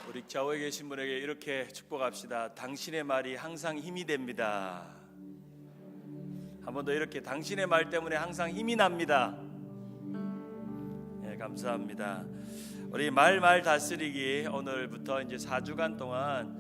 우리 좌우에 계신 분에게 이렇게 축복합시다. 당신의 말이 항상 힘이 됩니다. 한 번 더 이렇게 당신의 말 때문에 항상 힘이 납니다. 네, 감사합니다. 우리 말 다스리기 오늘부터 이제 4주간 동안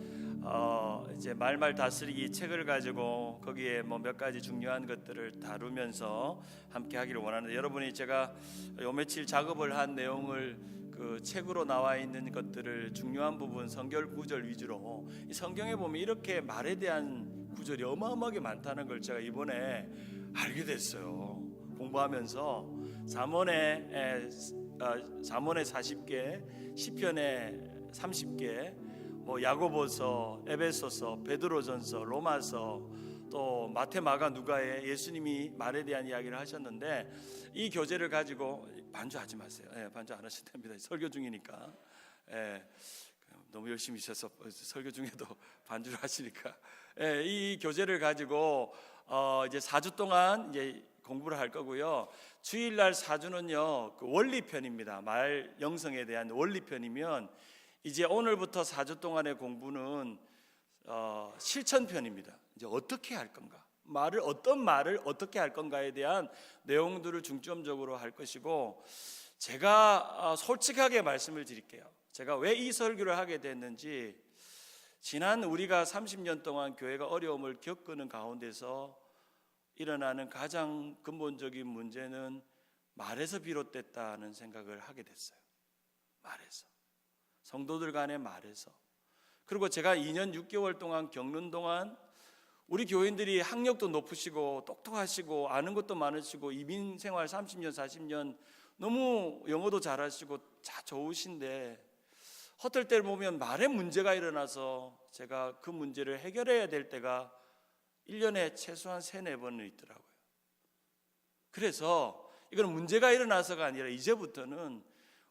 이제 말 다스리기 책을 가지고 거기에 뭐 몇 가지 중요한 것들을 다루면서 함께 하기를 원하는데, 여러분이 제가 요 며칠 작업을 한 내용을 그 책으로 나와 있는 것들을 중요한 부분 성경 구절 위주로, 이 성경에 보면 이렇게 말에 대한 구절이 어마어마하게 많다는 걸 제가 이번에 알게 됐어요. 공부하면서 잠언에 40개, 시편에 30개, 뭐 야고보서, 에베소서, 베드로전서, 로마서, 또 마태, 마가, 누가에 예수님이 말에 대한 이야기를 하셨는데, 이 교재를 가지고 반주하지 마세요. 반주 안 하셔도 됩니다. 설교 중이니까. 너무 열심히 있어서 설교 중에도 반주를 하시니까. 이 교재를 가지고 이제 4주 동안 이제 공부를 할 거고요. 주일날 4주는요, 그 원리편입니다. 말 영성에 대한 원리편이면, 이제 오늘부터 4주 동안의 공부는 실천편입니다. 이제 어떻게 할 건가, 어떤 말을 어떻게 할 건가에 대한 내용들을 중점적으로 할 것이고, 제가 솔직하게 말씀을 드릴게요. 제가 왜 이 설교를 하게 됐는지, 지난 우리가 30년 동안 교회가 어려움을 겪는 가운데서 일어나는 가장 근본적인 문제는 말에서 비롯됐다는 생각을 하게 됐어요. 말에서, 성도들 간의 말에서. 그리고 제가 2년 6개월 동안 겪는 동안 우리 교인들이 학력도 높으시고 똑똑하시고 아는 것도 많으시고 이민 생활 30년 40년 너무 영어도 잘하시고 다 좋으신데, 어떨 때를 보면 말에 문제가 일어나서 제가 그 문제를 해결해야 될 때가 1년에 최소한 3-4번은 있더라고요. 그래서 이건 문제가 일어나서가 아니라 이제부터는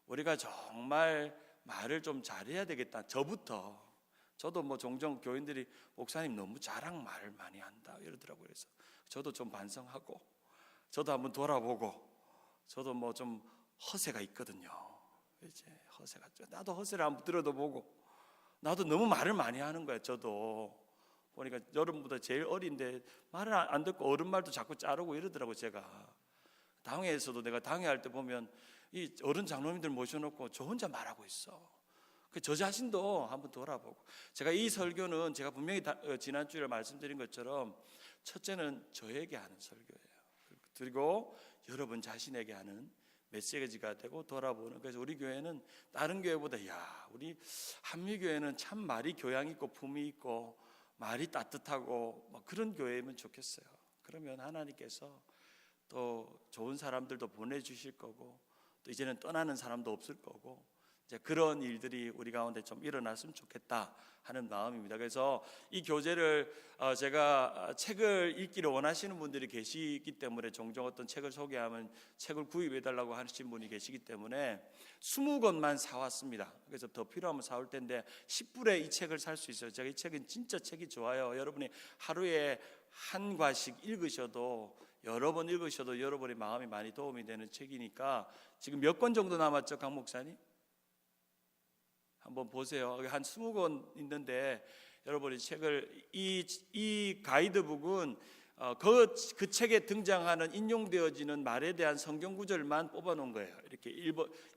우리가 정말 말을 좀 잘해야 되겠다. 저도 뭐 종종 교인들이 목사님 너무 자랑 말을 많이 한다 이러더라고요. 그래서 저도 좀 반성하고, 저도 한번 돌아보고, 저도 뭐 좀 허세가 있거든요. 이제 허세가, 나도 허세를 한번 들어도 보고, 나도 너무 말을 많이 하는 거예요. 저도 보니까 여러분보다 제일 어린데 말을 안 듣고 어른 말도 자꾸 자르고 이러더라고요. 제가 당회에서도 내가 당회할 때 보면 이 어른 장로님들 모셔놓고 저 혼자 말하고 있어. 저 자신도 한번 돌아보고, 제가 이 설교는 제가 분명히 지난주에 말씀드린 것처럼 첫째는 저에게 하는 설교예요. 그리고 여러분 자신에게 하는 메시지가 되고 돌아보는. 그래서 우리 교회는 다른 교회보다, 우리 한미교회는 참 말이 교양 있고 품이 있고 말이 따뜻하고 뭐 그런 교회면 좋겠어요. 그러면 하나님께서 또 좋은 사람들도 보내주실 거고, 또 이제는 떠나는 사람도 없을 거고, 이제 그런 일들이 우리 가운데 좀 일어났으면 좋겠다 하는 마음입니다. 그래서 이 교재를 제가 책을 읽기를 원하시는 분들이 계시기 때문에 종종 어떤 책을 소개하면 책을 구입해 달라고 하시는 분이 계시기 때문에 20권만 사왔습니다. 그래서 더 필요하면 사올 텐데 10불에 이 책을 살 수 있어요. 제가 이 책은 진짜 책이 좋아요. 여러분이 하루에 한 과씩 읽으셔도, 여러 번 읽으셔도 여러분의 마음이 많이 도움이 되는 책이니까. 지금 몇 권 정도 남았죠, 강 목사님? 한번 보세요. 한 20권 있는데, 여러분이 책을, 이 가이드북은 그 책에 등장하는 인용되어지는 말에 대한 성경 구절만 뽑아 놓은 거예요. 이렇게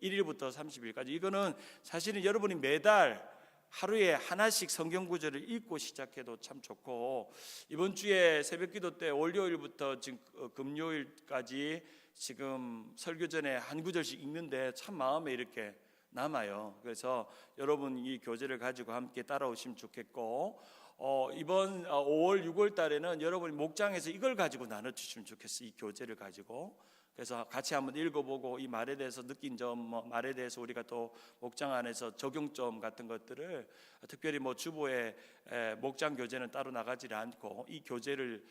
1일부터 30일까지. 이거는 사실은 여러분이 매달 하루에 하나씩 성경 구절을 읽고 시작해도 참 좋고, 이번 주에 새벽기도 때 월요일부터 지금 금요일까지 지금 설교 전에 한 구절씩 읽는데 참 마음에 이렇게 남아요. 그래서 여러분 이 교재를 가지고 함께 따라오시면 좋겠고, 이번 5월 6월 달에는 여러분이 목장에서 이걸 가지고 나눠주시면 좋겠어요. 이 교재를 가지고. 그래서 같이 한번 읽어보고, 이 말에 대해서 느낀 점, 말에 대해서 우리가 또 목장 안에서 적용점 같은 것들을, 특별히 뭐 주보에 목장 교재는 따로 나가지 않고 이 교재를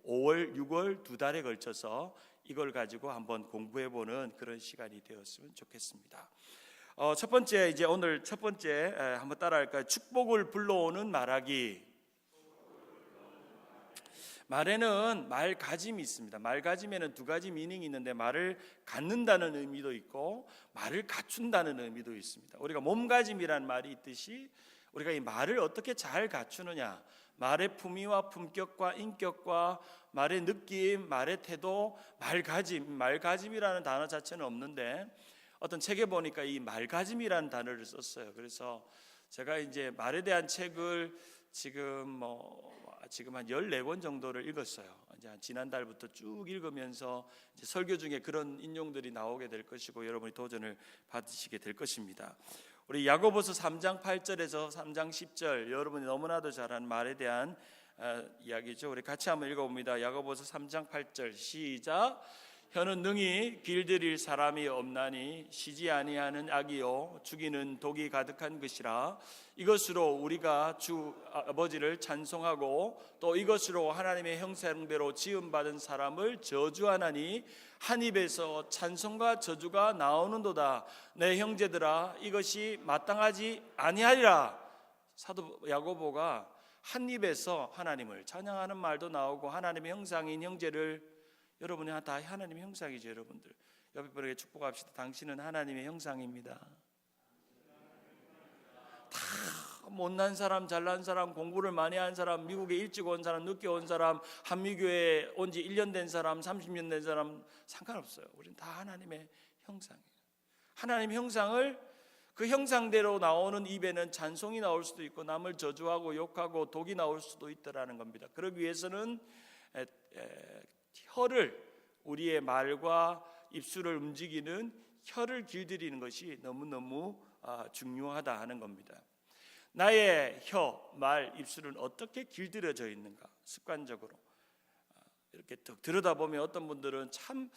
5월 6월 2달에 걸쳐서 이걸 가지고 한번 공부해보는 그런 시간이 되었으면 좋겠습니다. 첫 번째, 이제 오늘 첫 번째 한번 따라할까요? 축복을 불러오는 말하기. 말에는 말가짐이 있습니다. 말가짐에는 두 가지 미닝이 있는데 말을 갖는다는 의미도 있고 말을 갖춘다는 의미도 있습니다. 우리가 몸가짐이라는 말이 있듯이 우리가 이 말을 어떻게 잘 갖추느냐, 말의 품위와 품격과 인격과 말의 느낌, 말의 태도, 말가짐이라는 단어 자체는 없는데 어떤 책에 보니까 이 말가짐이라는 단어를 썼어요. 그래서 제가 이제 말에 대한 책을 지금 한 14권 정도를 읽었어요. 이제 지난달부터 쭉 읽으면서 이제 설교 중에 그런 인용들이 나오게 될 것이고 여러분이 도전을 받으시게 될 것입니다. 우리 야고보서 3장 8절에서 3장 10절, 여러분이 너무나도 잘 아는 말에 대한 이야기죠. 우리 같이 한번 읽어봅니다. 야고보서 3장 8절 시작. 혀는 능히 길들일 사람이 없나니 쉬지 아니하는 악이요 죽이는 독이 가득한 것이라. 이것으로 우리가 주 아버지를 찬송하고 또 이것으로 하나님의 형상대로 지음받은 사람을 저주하나니 한 입에서 찬송과 저주가 나오는도다. 내 형제들아, 이것이 마땅하지 아니하리라. 사도 야고보가 한 입에서 하나님을 찬양하는 말도 나오고 하나님의 형상인 형제를, 여러분이 다 하나님의 형상이죠. 여러분들 옆에 분에게 축복합시다. 당신은 하나님의 형상입니다. 다 못난 사람, 잘난 사람, 공부를 많이 한 사람, 미국에 일찍 온 사람, 늦게 온 사람, 한미교에 온 지 1년 된 사람, 30년 된 사람 상관없어요. 우리는 다 하나님의 형상이에요. 하나님의 형상을, 그 형상대로 나오는 입에는 찬송이 나올 수도 있고 남을 저주하고 욕하고 독이 나올 수도 있다라는 겁니다. 그러기 위해서는 혀를, 우리의 말과 입술을 움직이는 혀를 길들이는 것이 너무너무 중요하다 하는 겁니다. 나의 혀, 말, 입술은 어떻게 길들여져 있는가? 습관적으로 이렇게 쭉 들여다보면 어떤 분들은 참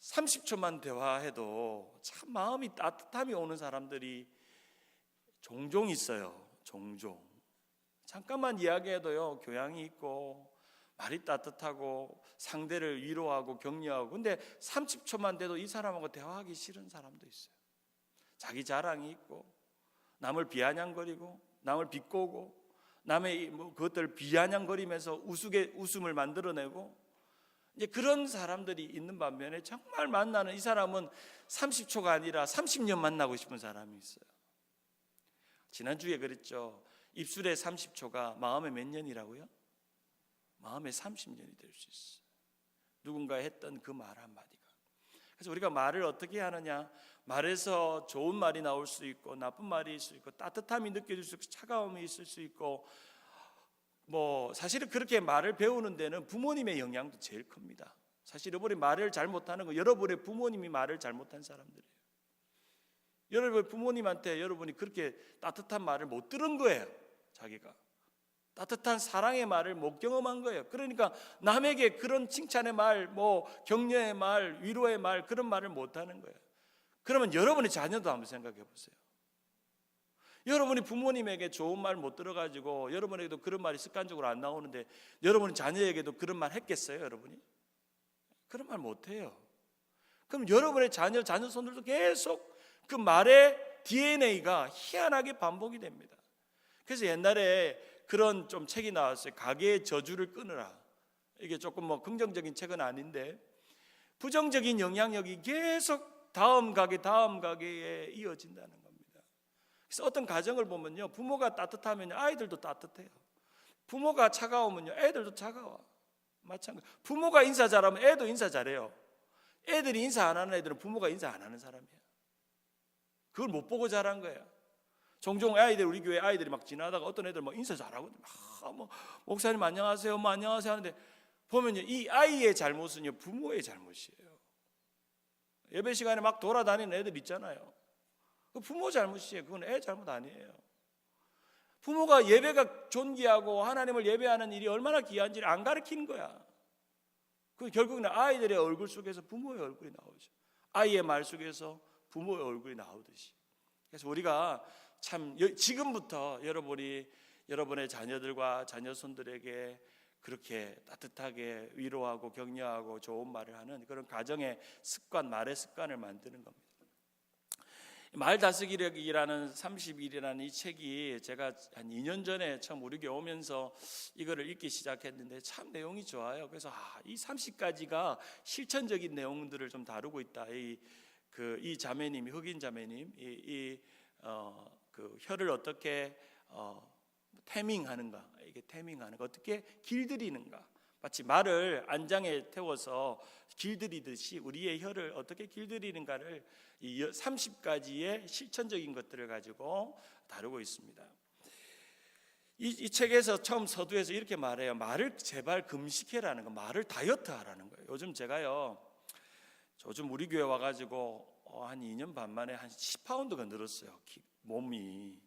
30초만 대화해도 참 마음이 따뜻함이 오는 사람들이 종종 있어요. 종종 잠깐만 이야기해도요 교양이 있고 말이 따뜻하고 상대를 위로하고 격려하고, 근데 30초만 돼도 이 사람하고 대화하기 싫은 사람도 있어요. 자기 자랑이 있고 남을 비아냥거리고 남을 비꼬고 남의 그것들을 비아냥거리면서 웃음을 만들어내고 이제 그런 사람들이 있는 반면에 정말 만나는 이 사람은 30초가 아니라 30년 만나고 싶은 사람이 있어요. 지난주에 그랬죠. 입술의 30초가 마음의 몇 년이라고요? 마음의 30년이 될 수 있어요. 누군가 했던 그 말 한마디가. 그래서 우리가 말을 어떻게 하느냐, 말에서 좋은 말이 나올 수 있고 나쁜 말이 있을 수 있고 따뜻함이 느껴질 수 있고 차가움이 있을 수 있고, 사실은 그렇게 말을 배우는 데는 부모님의 영향도 제일 큽니다. 사실 여러분이 말을 잘못하는 거, 여러분의 부모님이 말을 잘못한 사람들이에요. 여러분 부모님한테 여러분이 그렇게 따뜻한 말을 못 들은 거예요. 자기가 따뜻한 사랑의 말을 못 경험한 거예요. 그러니까 남에게 그런 칭찬의 말, 격려의 말, 위로의 말, 그런 말을 못 하는 거예요. 그러면 여러분의 자녀도 한번 생각해 보세요. 여러분이 부모님에게 좋은 말 못 들어가지고 여러분에게도 그런 말이 습관적으로 안 나오는데 여러분이 자녀에게도 그런 말 했겠어요? 여러분이? 그런 말 못 해요. 그럼 여러분의 자녀 손들도 계속 그 말의 DNA가 희한하게 반복이 됩니다. 그래서 옛날에 그런 좀 책이 나왔어요. 가게의 저주를 끊으라. 이게 조금 긍정적인 책은 아닌데 부정적인 영향력이 계속 다음 가게에 이어진다는 겁니다. 그래서 어떤 가정을 보면요, 부모가 따뜻하면 아이들도 따뜻해요. 부모가 차가우면요, 애들도 차가워. 마찬가지. 부모가 인사 잘하면 애도 인사 잘해요. 애들이 인사 안 하는 애들은 부모가 인사 안 하는 사람이에요. 그걸 못 보고 자란 거예요. 종종 우리 교회 아이들이 막 지나다가 어떤 애들 인사 잘하고 목사님 안녕하세요, 안녕하세요 하는데 보면요, 이 아이의 잘못은요 부모의 잘못이에요. 예배 시간에 막 돌아다니는 애들 있잖아요. 그 부모 잘못이에요. 그건 애 잘못 아니에요. 부모가 예배가 존귀하고 하나님을 예배하는 일이 얼마나 귀한지를 안 가르치는 거야. 그 결국은 아이들의 얼굴 속에서 부모의 얼굴이 나오죠. 아이의 말 속에서 부모의 얼굴이 나오듯이. 그래서 우리가 참 지금부터 여러분의 자녀들과 자녀손들에게 그렇게 따뜻하게 위로하고 격려하고 좋은 말을 하는 그런 가정의 습관, 말의 습관을 만드는 겁니다. 말 다스기력이라는 30일이라는 이 책이 제가 한 2년 전에 처음 우리 교회 오면서 이거를 읽기 시작했는데 참 내용이 좋아요. 그래서 이 30가지가 실천적인 내용들을 좀 다루고 있다. 이 자매님이, 흑인 자매님, 그 혀를 어떻게 태밍하는가, 이게 태밍하는 거, 어떻게 길들이는가. 마치 말을 안장에 태워서 길들이듯이 우리의 혀를 어떻게 길들이는가를 이 30가지의 실천적인 것들을 가지고 다루고 있습니다. 이 책에서 처음 서두에서 이렇게 말해요. 말을 제발 금식해라는 거, 말을 다이어트하라는 거예요. 요즘 제가요, 요즘 우리 교회 와가지고 한 2년 반 만에 한 10파운드가 늘었어요. 몸이.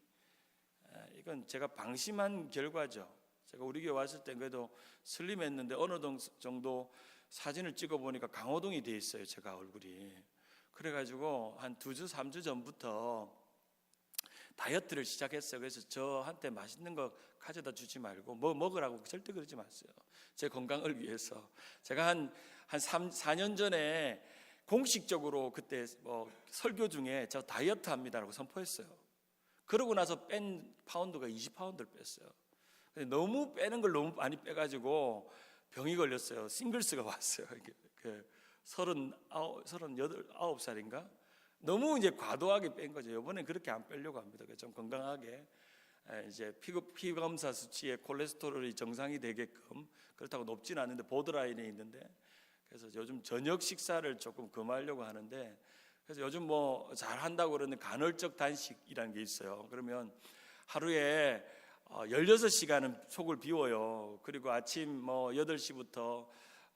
이건 제가 방심한 결과죠. 제가 우리 교회 왔을 때 그래도 슬림했는데 어느 정도 사진을 찍어보니까 강호동이 돼 있어요. 제가 얼굴이. 그래가지고 한 2주 3주 전부터 다이어트를 시작했어요. 그래서 저한테 맛있는 거 가져다 주지 말고 뭐 먹으라고 절대 그러지 마세요. 제 건강을 위해서. 제가 한 4년 전에 공식적으로 그때 설교 중에 저 다이어트 합니다라고 선포했어요. 그러고 나서 뺀 파운드가 20파운드를 뺐어요. 너무 빼는 걸 너무 많이 빼가지고 병이 걸렸어요. 싱글스가 왔어요. 39살인가? 너무 이제 과도하게 뺀 거죠. 이번엔 그렇게 안 빼려고 합니다. 좀 건강하게 이제 피 검사 수치에 콜레스테롤이 정상이 되게끔, 그렇다고 높진 않은데 보드라인에 있는데, 그래서 요즘 저녁 식사를 조금 금하려고 하는데, 그래서 요즘 뭐 잘 한다고 그러는 간헐적 단식이라는 게 있어요. 그러면 하루에 16시간은 속을 비워요. 그리고 아침 8시부터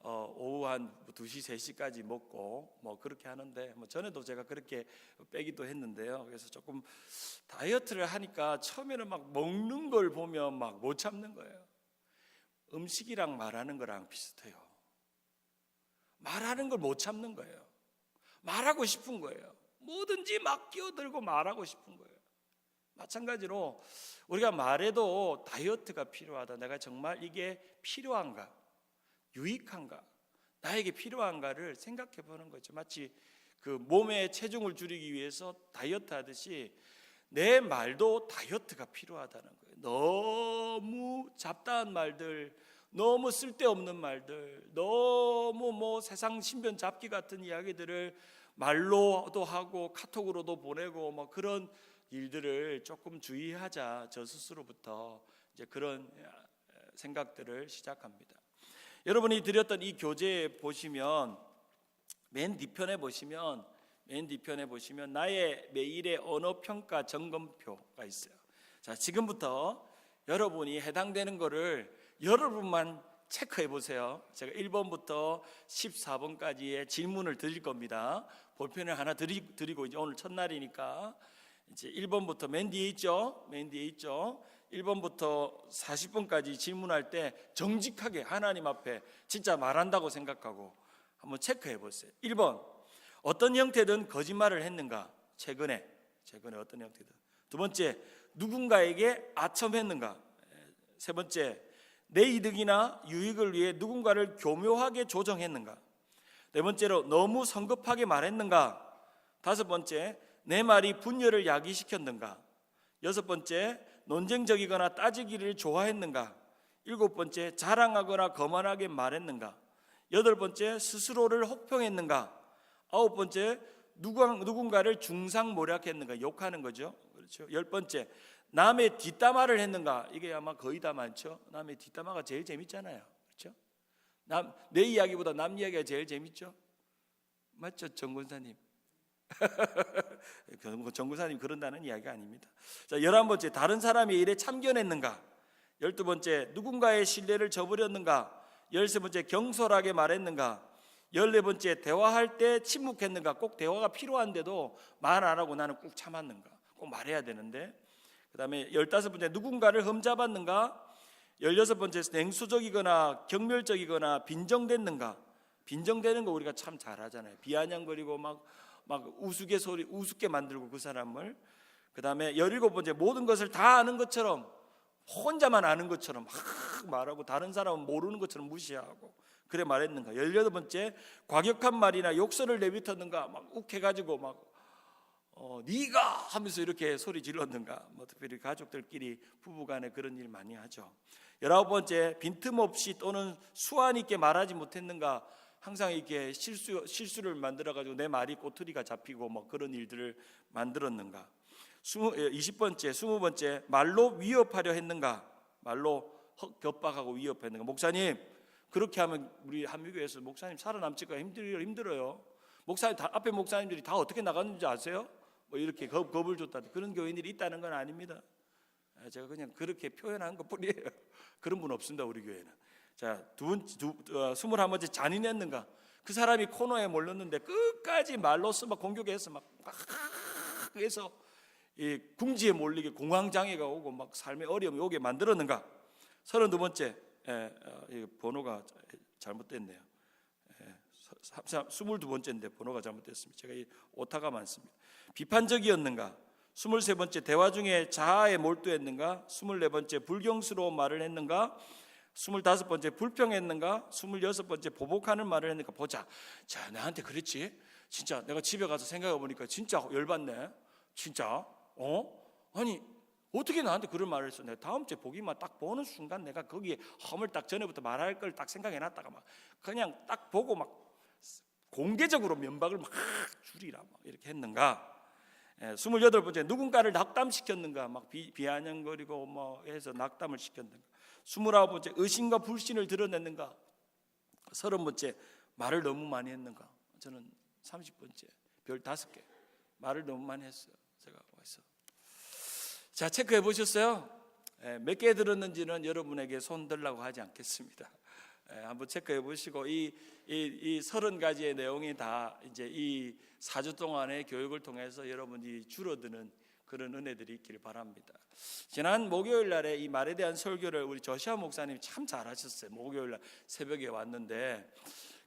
오후 한 2시, 3시까지 먹고 그렇게 하는데, 전에도 제가 그렇게 빼기도 했는데요. 그래서 조금 다이어트를 하니까 처음에는 막 먹는 걸 보면 막 못 참는 거예요. 음식이랑 말하는 거랑 비슷해요. 말하는 걸 못 참는 거예요. 말하고 싶은 거예요. 뭐든지 막 끼어들고 말하고 싶은 거예요. 마찬가지로 우리가 말해도 다이어트가 필요하다. 내가 정말 이게 필요한가, 유익한가, 나에게 필요한가를 생각해 보는 거죠. 마치 그 몸의 체중을 줄이기 위해서 다이어트 하듯이 내 말도 다이어트가 필요하다는 거예요. 너무 잡다한 말들, 너무 쓸데없는 말들, 너무 세상 신변 잡기 같은 이야기들을 말로도 하고 카톡으로도 보내고 그런 일들을 조금 주의하자. 저 스스로부터 이제 그런 생각들을 시작합니다. 여러분이 드렸던 이 교재 보시면 맨 뒤편에 보시면 나의 매일의 언어 평가 점검표가 있어요. 자, 지금부터 여러분이 해당되는 거를 여러분만 체크해 보세요. 제가 1번부터 14번까지의 질문을 드릴 겁니다. 볼펜을 하나 드리고 이제 오늘 첫날이니까 이제 1번부터 맨 뒤에 있죠. 1번부터 40번까지 질문할 때 정직하게 하나님 앞에 진짜 말한다고 생각하고 한번 체크해 보세요. 1번, 어떤 형태든 거짓말을 했는가? 최근에 어떤 형태든. 두 번째, 누군가에게 아첨했는가? 세 번째, 내 이득이나 유익을 위해 누군가를 교묘하게 조정했는가? 네 번째로, 너무 성급하게 말했는가? 다섯 번째, 내 말이 분열을 야기시켰는가? 여섯 번째, 논쟁적이거나 따지기를 좋아했는가? 일곱 번째, 자랑하거나 거만하게 말했는가? 여덟 번째, 스스로를 혹평했는가? 아홉 번째, 누군가를 중상모략했는가? 욕하는 거죠. 그렇죠. 열 번째, 남의 뒷담화를 했는가? 이게 아마 거의 다 많죠. 남의 뒷담화가 제일 재밌잖아요. 그렇죠? 내 이야기보다 남 이야기가 제일 재밌죠. 맞죠, 정군사님? 정군사님 그런다는 이야기가 아닙니다. 자, 11번째, 다른 사람의 일에 참견했는가? 12번째, 누군가의 신뢰를 저버렸는가? 13번째, 경솔하게 말했는가? 14번째, 대화할 때 침묵했는가? 꼭 대화가 필요한데도 말 안 하고 나는 꾹 참았는가? 꼭 말해야 되는데. 그 다음에 15번째, 누군가를 흠잡았는가? 16번째, 냉수적이거나 경멸적이거나 빈정댔는가? 빈정대는 거 우리가 참 잘하잖아요. 비아냥거리고 막 우습게 만들고 그 사람을. 그 다음에 17번째, 모든 것을 다 아는 것처럼, 혼자만 아는 것처럼 막 말하고 다른 사람은 모르는 것처럼 무시하고 그래 말했는가? 18번째, 과격한 말이나 욕설을 내뱉었는가? 막 욱해가지고 막 네가 하면서 이렇게 소리 질렀는가? 뭐 특별히 가족들끼리 부부간에 그런 일 많이 하죠. 19번째, 빈틈없이 또는 수완 있게 말하지 못했는가? 항상 이렇게 실수를 만들어가지고 내 말이 꼬투리가 잡히고 뭐 그런 일들을 만들었는가? 20번째, 20번째, 말로 위협하려 했는가? 말로 격박하고 위협했는가? 목사님, 그렇게 하면 우리 한미교회에서 목사님 살아남기가 힘들어요. 목사님 앞에 목사님들이 다 어떻게 나갔는지 아세요? 뭐 이렇게 겁을 줬다, 그런 교인들이 있다는 건 아닙니다. 제가 그냥 그렇게 표현한 것뿐이에요. 그런 분 없습니다, 우리 교회는. 자, 21번째, 잔인했는가? 그 사람이 코너에 몰렸는데 끝까지 말로써 막 공격해서 막 해서 이 궁지에 몰리게 공황장애가 오고 막 삶의 어려움이 오게 만들었는가? 32번째, 번호가 잘못됐네요. 22번째인데 번호가 잘못됐습니다. 제가 이 오타가 많습니다. 비판적이었는가? 23번째, 대화 중에 자아에 몰두했는가? 24번째, 불경스러운 말을 했는가? 25번째, 불평했는가? 26번째, 보복하는 말을 했는가? 보자. 자, 나한테 그랬지? 진짜 내가 집에 가서 생각해 보니까 진짜 열받네. 진짜? 아니 어떻게 나한테 그런 말을 했어? 내가 다음 주에 보기만 딱 보는 순간 내가 거기에 허물 딱 전에부터 말할 걸 딱 생각해놨다가 막 그냥 딱 보고 막 공개적으로 면박을 막 줄이라 막 이렇게 했는가? 28번째, 누군가를 낙담시켰는가? 막 비아냥거리고 뭐 해서 낙담을 시켰는가? 29번째, 의심과 불신을 드러냈는가? 30번째, 말을 너무 많이 했는가? 저는 30번째, 별 5개 말을 너무 많이 했어요. 제가 와서 자, 체크해 보셨어요? 몇 개 들었는지는 여러분에게 손 들라고 하지 않겠습니다. 한번 체크해 보시고 이 30가지의 내용이 다 이제 이 4주 동안의 교육을 통해서 여러분이 줄어드는 그런 은혜들이 있기를 바랍니다. 지난 목요일 날에 이 말에 대한 설교를 우리 저시아 목사님이 참 잘하셨어요. 목요일 날 새벽에 왔는데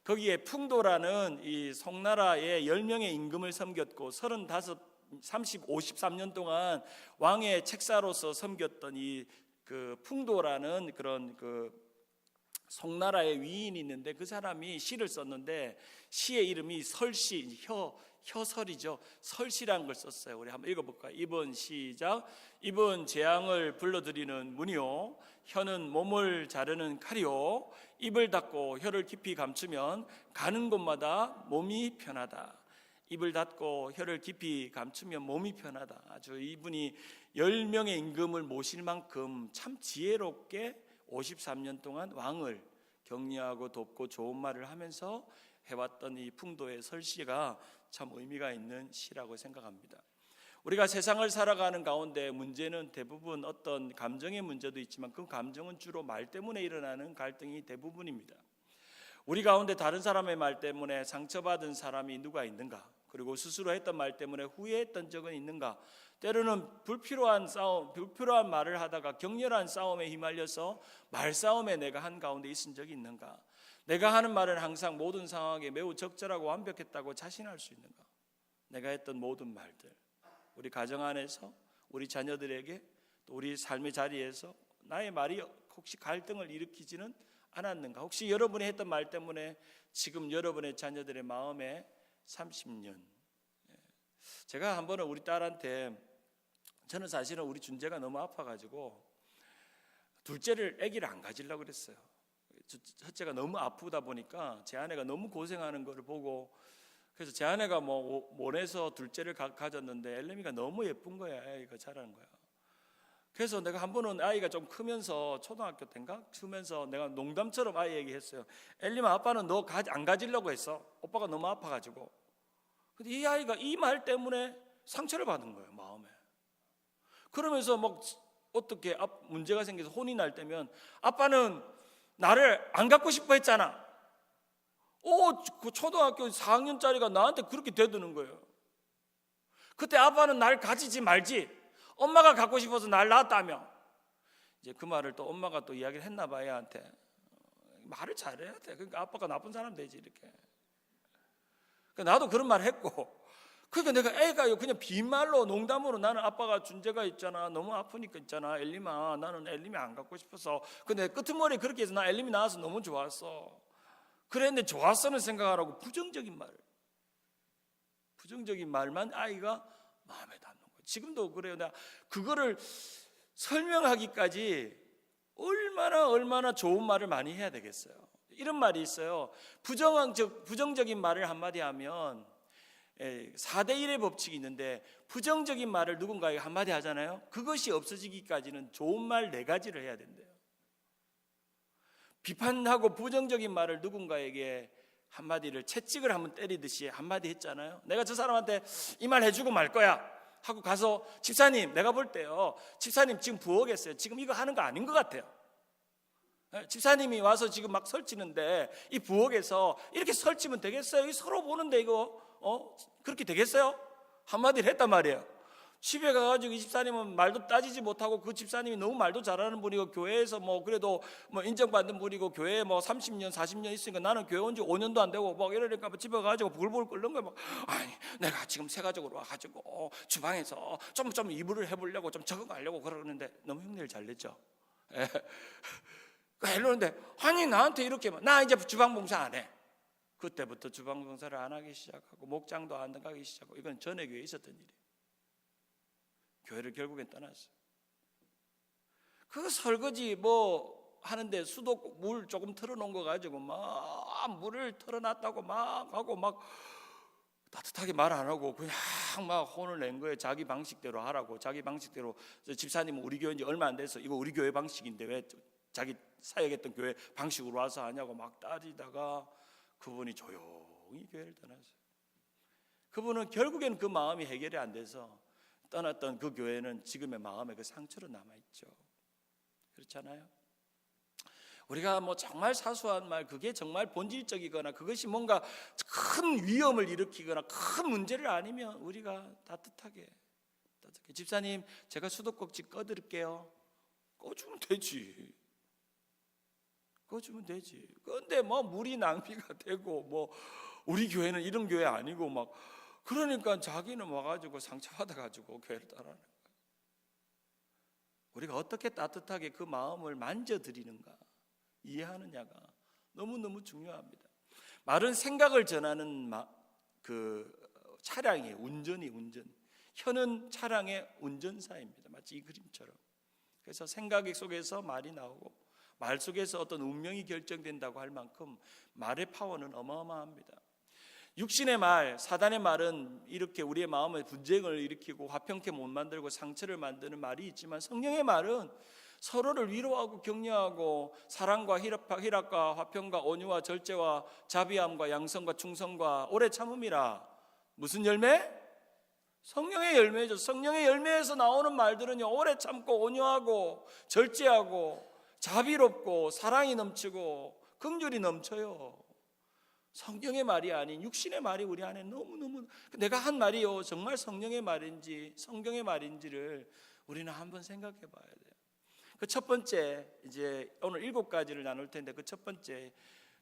거기에 풍도라는 이 송나라의 10명의 임금을 섬겼고 53년 동안 왕의 책사로서 섬겼던 이 그 풍도라는 그런 그 송나라의 위인이 있는데 그 사람이 시를 썼는데 시의 이름이 설시, 혀설이죠. 설시라는 걸 썼어요. 우리 한번 읽어볼까요? 이번 시작. 입은 재앙을 불러들이는 문이요, 혀는 몸을 자르는 칼이요, 입을 닫고 혀를 깊이 감추면 가는 곳마다 몸이 편하다. 입을 닫고 혀를 깊이 감추면 몸이 편하다. 아주 이분이 10명의 임금을 모실 만큼 참 지혜롭게 53년 동안 왕을 격려하고 돕고 좋은 말을 하면서 해왔던 이 풍도의 설시가 참 의미가 있는 시라고 생각합니다. 우리가 세상을 살아가는 가운데 문제는 대부분 어떤 감정의 문제도 있지만 그 감정은 주로 말 때문에 일어나는 갈등이 대부분입니다. 우리 가운데 다른 사람의 말 때문에 상처받은 사람이 누가 있는가? 그리고 스스로 했던 말 때문에 후회했던 적은 있는가? 때로는 불필요한 싸움, 불필요한 말을 하다가 격렬한 싸움에 휘말려서 말싸움에 내가 한 가운데 있은 적이 있는가? 내가 하는 말은 항상 모든 상황에 매우 적절하고 완벽했다고 자신할 수 있는가? 내가 했던 모든 말들, 우리 가정 안에서, 우리 자녀들에게, 또 우리 삶의 자리에서 나의 말이 혹시 갈등을 일으키지는 않았는가? 혹시 여러분이 했던 말 때문에 지금 여러분의 자녀들의 마음에 30년, 제가 한 번은 우리 딸한테, 저는 사실은 우리 준재가 너무 아파가지고 둘째를 아기를 안 가지려고 그랬어요. 첫째가 너무 아프다 보니까 제 아내가 너무 고생하는 걸 보고, 그래서 제 아내가 뭐 원해서 둘째를 가졌는데 엘레미가 너무 예쁜 거야. 아이가 자라는 거야. 그래서 내가 한 번은 아이가 좀 크면서 초등학교 때인가 크면서 내가 농담처럼 아이에게 했어요. 엘리마, 아빠는 너 안 가지려고 했어. 오빠가 너무 아파가지고. 근데 이 아이가 이 말 때문에 상처를 받은 거예요, 마음에. 그러면서 막 어떻게 문제가 생겨서 혼이 날 때면 아빠는 나를 안 갖고 싶어 했잖아. 그 초등학교 4학년짜리가 나한테 그렇게 대드는 거예요. 그때 아빠는 날 가지지 말지, 엄마가 갖고 싶어서 날 낳았다며. 이제 그 말을 또 엄마가 또 이야기를 했나 봐요, 얘한테. 말을 잘해야 돼. 그러니까 아빠가 나쁜 사람 되지 이렇게. 그러니까 나도 그런 말 했고, 그러니까 내가 애가요 그냥 빈말로 농담으로, 나는 아빠가 준재가 있잖아, 너무 아프니까 있잖아, 엘리마, 나는 엘리미 안 갖고 싶어서. 근데 끄트머리 그렇게 해서 나 엘리미 나와서 너무 좋았어. 그랬는데 좋았어는 생각하라고 부정적인 말만 아이가 마음에 담는 거예요. 지금도 그래요. 나 그거를 설명하기까지 얼마나 좋은 말을 많이 해야 되겠어요. 이런 말이 있어요. 부정적인 말을 한마디 하면 4대1의 법칙이 있는데, 부정적인 말을 누군가에게 한마디 하잖아요. 그것이 없어지기까지는 좋은 말 4가지를 해야 된대요. 비판하고 부정적인 말을 누군가에게 한마디를 채찍을 한번 때리듯이 한마디 했잖아요. 내가 저 사람한테 이 말 해주고 말 거야 하고 가서, 집사님, 내가 볼 때요, 집사님 지금 부엌했어요. 지금 이거 하는 거 아닌 것 같아요. 집사님이 와서 지금 막 설치는데 이 부엌에서 이렇게 설치면 되겠어요? 서로 보는데 이거 그렇게 되겠어요? 한마디를 했단 말이에요. 집에 가가지고 이 집사님은 말도 따지지 못하고, 그 집사님이 너무 말도 잘하는 분이고 교회에서 그래도 인정받는 분이고 교회에 30년 40년 있으니까 나는 교회 온 지 5년도 안 되고 이러니까 집에 가가지고 불불 끓는 거예요. 아니, 내가 지금 세가족으로 와가지고 주방에서 좀 이불을 해보려고 좀 적응하려고 그러는데, 너무 흉내를 잘 냈죠. 이러는데, 아니 나한테 이렇게 나 이제 주방 봉사 안 해. 그때부터 주방 봉사를 안 하기 시작하고 목장도 안 가기 시작하고, 이건 전에 교회에 있었던 일이에요. 교회를 결국엔 떠났어요. 그 설거지 하는데 수도 물 조금 틀어놓은 거 가지고 막 물을 틀어놨다고 막 하고 막 따뜻하게 말 안 하고 그냥 막 혼을 낸 거예요. 자기 방식대로 하라고. 자기 방식대로. 집사님은 우리 교회인지 얼마 안 돼서 이거 우리 교회 방식인데 왜 자기 사역했던 교회 방식으로 와서 하냐고 막 따지다가 그분이 조용히 교회를 떠났어요. 그분은 결국엔 그 마음이 해결이 안 돼서 떠났던 그 교회는 지금의 마음에 그 상처로 남아있죠. 그렇잖아요. 우리가 정말 사소한 말, 그게 정말 본질적이거나 그것이 뭔가 큰 위험을 일으키거나 큰 문제를 아니면 우리가 따뜻하게 집사님, 제가 수도꼭지 꺼드릴게요. 꺼주면 되지. 꺼주면 되지. 그런데 물이 낭비가 되고 우리 교회는 이런 교회 아니고 그러니까 자기는 와가지고 상처받아가지고 교회를 떠나는 거야. 우리가 어떻게 따뜻하게 그 마음을 만져드리는가, 이해하느냐가 너무너무 중요합니다. 말은 생각을 전하는 그 차량이에요. 운전. 혀는 차량의 운전사입니다. 마치 이 그림처럼. 그래서 생각 속에서 말이 나오고 말 속에서 어떤 운명이 결정된다고 할 만큼 말의 파워는 어마어마합니다. 육신의 말, 사단의 말은 이렇게 우리의 마음에 분쟁을 일으키고 화평케 못 만들고 상처를 만드는 말이 있지만, 성령의 말은 서로를 위로하고 격려하고 사랑과 희락과 화평과 온유와 절제와 자비함과 양성과 충성과 오래 참음이라. 무슨 열매? 성령의 열매죠. 성령의 열매에서 나오는 말들은요, 오래 참고 온유하고 절제하고 자비롭고 사랑이 넘치고 긍휼이 넘쳐요. 성령의 말이 아닌 육신의 말이 우리 안에 너무너무, 내가 한 말이요 정말 성령의 말인지 성경의 말인지를 우리는 한번 생각해 봐야 돼요. 그 첫 번째, 이제 오늘 7가지를 나눌 텐데, 그 첫 번째,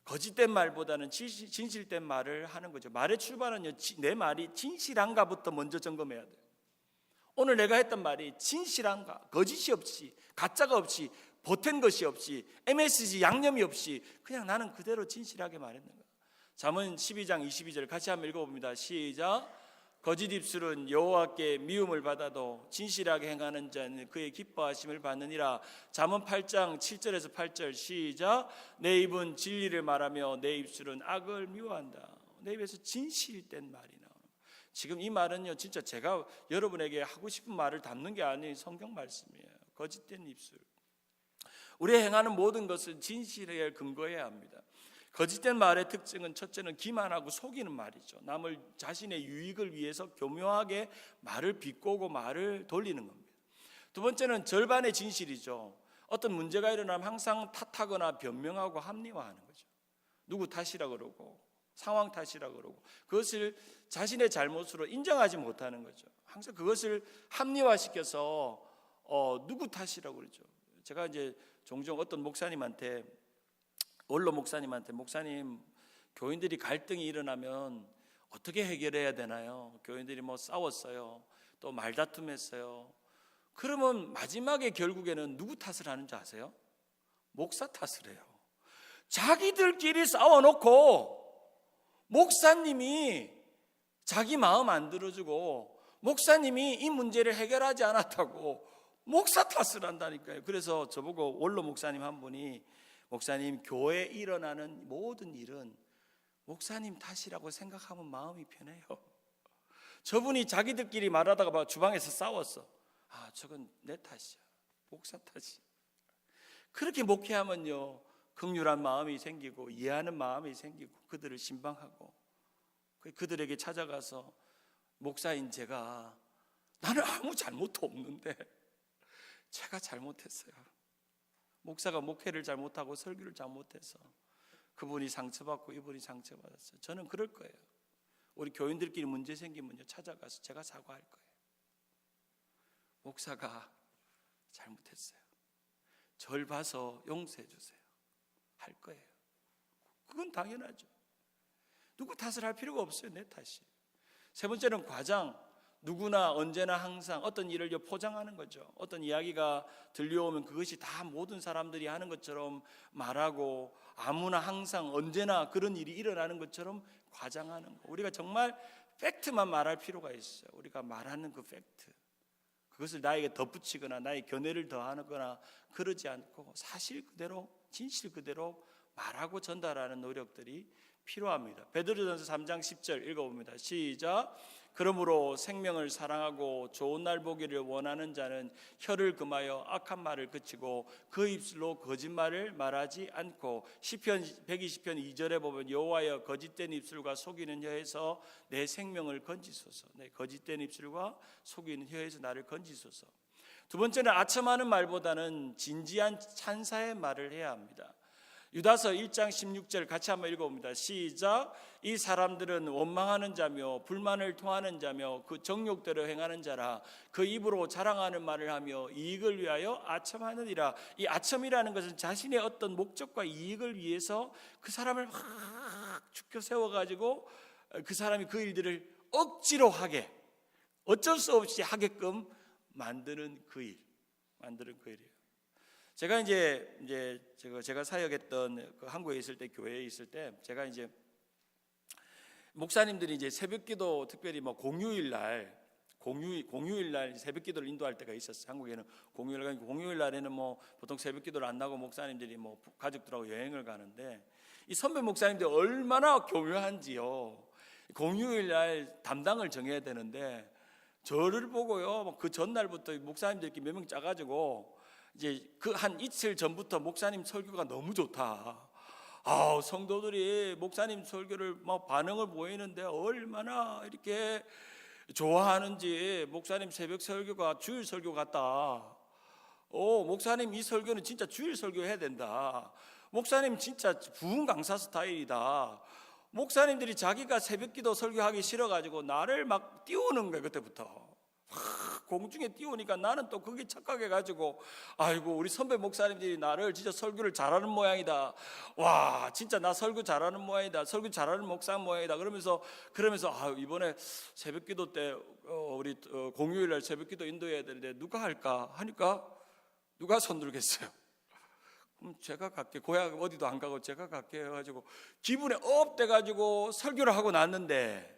거짓된 말보다는 진실된 말을 하는 거죠. 말의 출발은요, 내 말이 진실한가부터 먼저 점검해야 돼요. 오늘 내가 했던 말이 진실한가, 거짓이 없이, 가짜가 없이, 보탠 것이 없이, MSG 양념이 없이 그냥 나는 그대로 진실하게 말했는가. 잠언 12장 22절 같이 한번 읽어봅니다. 시작. 거짓 입술은 여호와께 미움을 받아도 진실하게 행하는 자는 그의 기뻐하심을 받느니라. 잠언 8장 7절에서 8절 시작. 내 입은 진리를 말하며 내 입술은 악을 미워한다. 내 입에서 진실된 말이 나오는. 지금 이 말은요, 진짜 제가 여러분에게 하고 싶은 말을 담는 게 아닌 성경 말씀이에요. 거짓된 입술. 우리 행하는 모든 것은 진실에 근거해야 합니다. 거짓된 말의 특징은, 첫째는 기만하고 속이는 말이죠. 남을 자신의 유익을 위해서 교묘하게 말을 비꼬고 말을 돌리는 겁니다. 두 번째는 절반의 진실이죠. 어떤 문제가 일어나면 항상 탓하거나 변명하고 합리화하는 거죠. 누구 탓이라 그러고 상황 탓이라 그러고 그것을 자신의 잘못으로 인정하지 못하는 거죠. 항상 그것을 합리화시켜서 누구 탓이라고 그러죠. 제가 이제 종종 어떤 목사님한테, 원로 목사님한테, 목사님, 교인들이 갈등이 일어나면 어떻게 해결해야 되나요? 교인들이 싸웠어요. 또 말다툼했어요. 그러면 마지막에 결국에는 누구 탓을 하는 줄 아세요? 목사 탓을 해요. 자기들끼리 싸워놓고 목사님이 자기 마음 안 들어주고 목사님이 이 문제를 해결하지 않았다고 목사 탓을 한다니까요. 그래서 저보고 원로 목사님 한 분이, 목사님, 교회에 일어나는 모든 일은 목사님 탓이라고 생각하면 마음이 편해요. 저분이 자기들끼리 말하다가 막 주방에서 싸웠어. 아, 저건 내 탓이야, 목사 탓이야. 그렇게 목회하면요, 긍휼한 마음이 생기고 이해하는 마음이 생기고 그들을 신방하고, 그들에게 찾아가서 목사인 제가, 나는 아무 잘못도 없는데 제가 잘못했어요. 목사가 목회를 잘못하고 설교를 잘못해서 그분이 상처받고 이분이 상처받았어요. 저는 그럴 거예요. 우리 교인들끼리 문제 생기면요, 찾아가서 제가 사과할 거예요. 목사가 잘못했어요. 절 봐서 용서해 주세요. 할 거예요. 그건 당연하죠. 누구 탓을 할 필요가 없어요. 내 탓이에요. 세 번째는 과장. 누구나 언제나 항상 어떤 일을 포장하는 거죠. 어떤 이야기가 들려오면 그것이 다 모든 사람들이 하는 것처럼 말하고, 아무나 항상 언제나 그런 일이 일어나는 것처럼 과장하는 거. 우리가 정말 팩트만 말할 필요가 있어요. 우리가 말하는 그 팩트, 그것을 나에게 덧붙이거나 나의 견해를 더하거나 그러지 않고 사실 그대로, 진실 그대로 말하고 전달하는 노력들이 필요합니다. 베드로전서 3장 10절 읽어봅니다. 시작. 그러므로 생명을 사랑하고 좋은 날 보기를 원하는 자는 혀를 금하여 악한 말을 그치고 그 입술로 거짓말을 말하지 않고, 시편 120편 2절에 보면 여호와여 거짓된 입술과 속이는 혀에서 내 생명을 건지소서. 내 거짓된 입술과 속이는 혀에서 나를 건지소서. 두 번째는 아첨하는 말보다는 진지한 찬사의 말을 해야 합니다. 유다서 1장 16절 같이 한번 읽어봅니다. 시작. 이 사람들은 원망하는 자며 불만을 토하는 자며 그 정욕대로 행하는 자라. 그 입으로 자랑하는 말을 하며 이익을 위하여 아첨하느니라. 이 아첨이라는 것은 자신의 어떤 목적과 이익을 위해서 그 사람을 확 죽여 세워가지고 그 사람이 그 일들을 억지로 하게, 어쩔 수 없이 하게끔 만드는 그 일, 만드는 그 일이에요. 제가 이제 제가 사역했던 그 한국에 있을 때, 교회에 있을 때, 제가 이제 목사님들이 이제 새벽기도, 특별히 뭐 공휴일 날 새벽기도를 인도할 때가 있었어요. 한국에는 공휴일 날에는 뭐 보통 새벽기도를 안 나고 목사님들이 뭐 가족들하고 여행을 가는데, 이 선배 목사님들이 얼마나 교묘한지요. 공휴일 날 담당을 정해야 되는데 저를 보고요, 그 전날부터 목사님들끼리 몇 명 짜가지고 이제 그 한 이틀 전부터 목사님 설교가 너무 좋다. 성도들이 목사님 설교를 막 반응을 보이는데 얼마나 이렇게 좋아하는지, 목사님 새벽 설교가 주일 설교 같다. 목사님 이 설교는 진짜 주일 설교해야 된다. 목사님 진짜 부흥 강사 스타일이다. 목사님들이 자기가 새벽기도 설교하기 싫어가지고 나를 막 띄우는 거예요. 그때부터 공중에 띄우니까 나는 또 그게 착각해가지고, 아이고 우리 선배 목사님들이 나를 진짜 설교를 잘하는 모양이다. 와, 진짜 나 설교 잘하는 모양이다. 설교 잘하는 목사 모양이다. 그러면서 이번에 새벽기도 때 우리 공휴일날 새벽기도 인도해야 되는데 누가 할까 하니까 누가 손 들겠어요? 그럼 제가 갈게. 고향 어디도 안 가고 제가 갈게 해가지고 기분에 업 돼가지고 설교를 하고 났는데,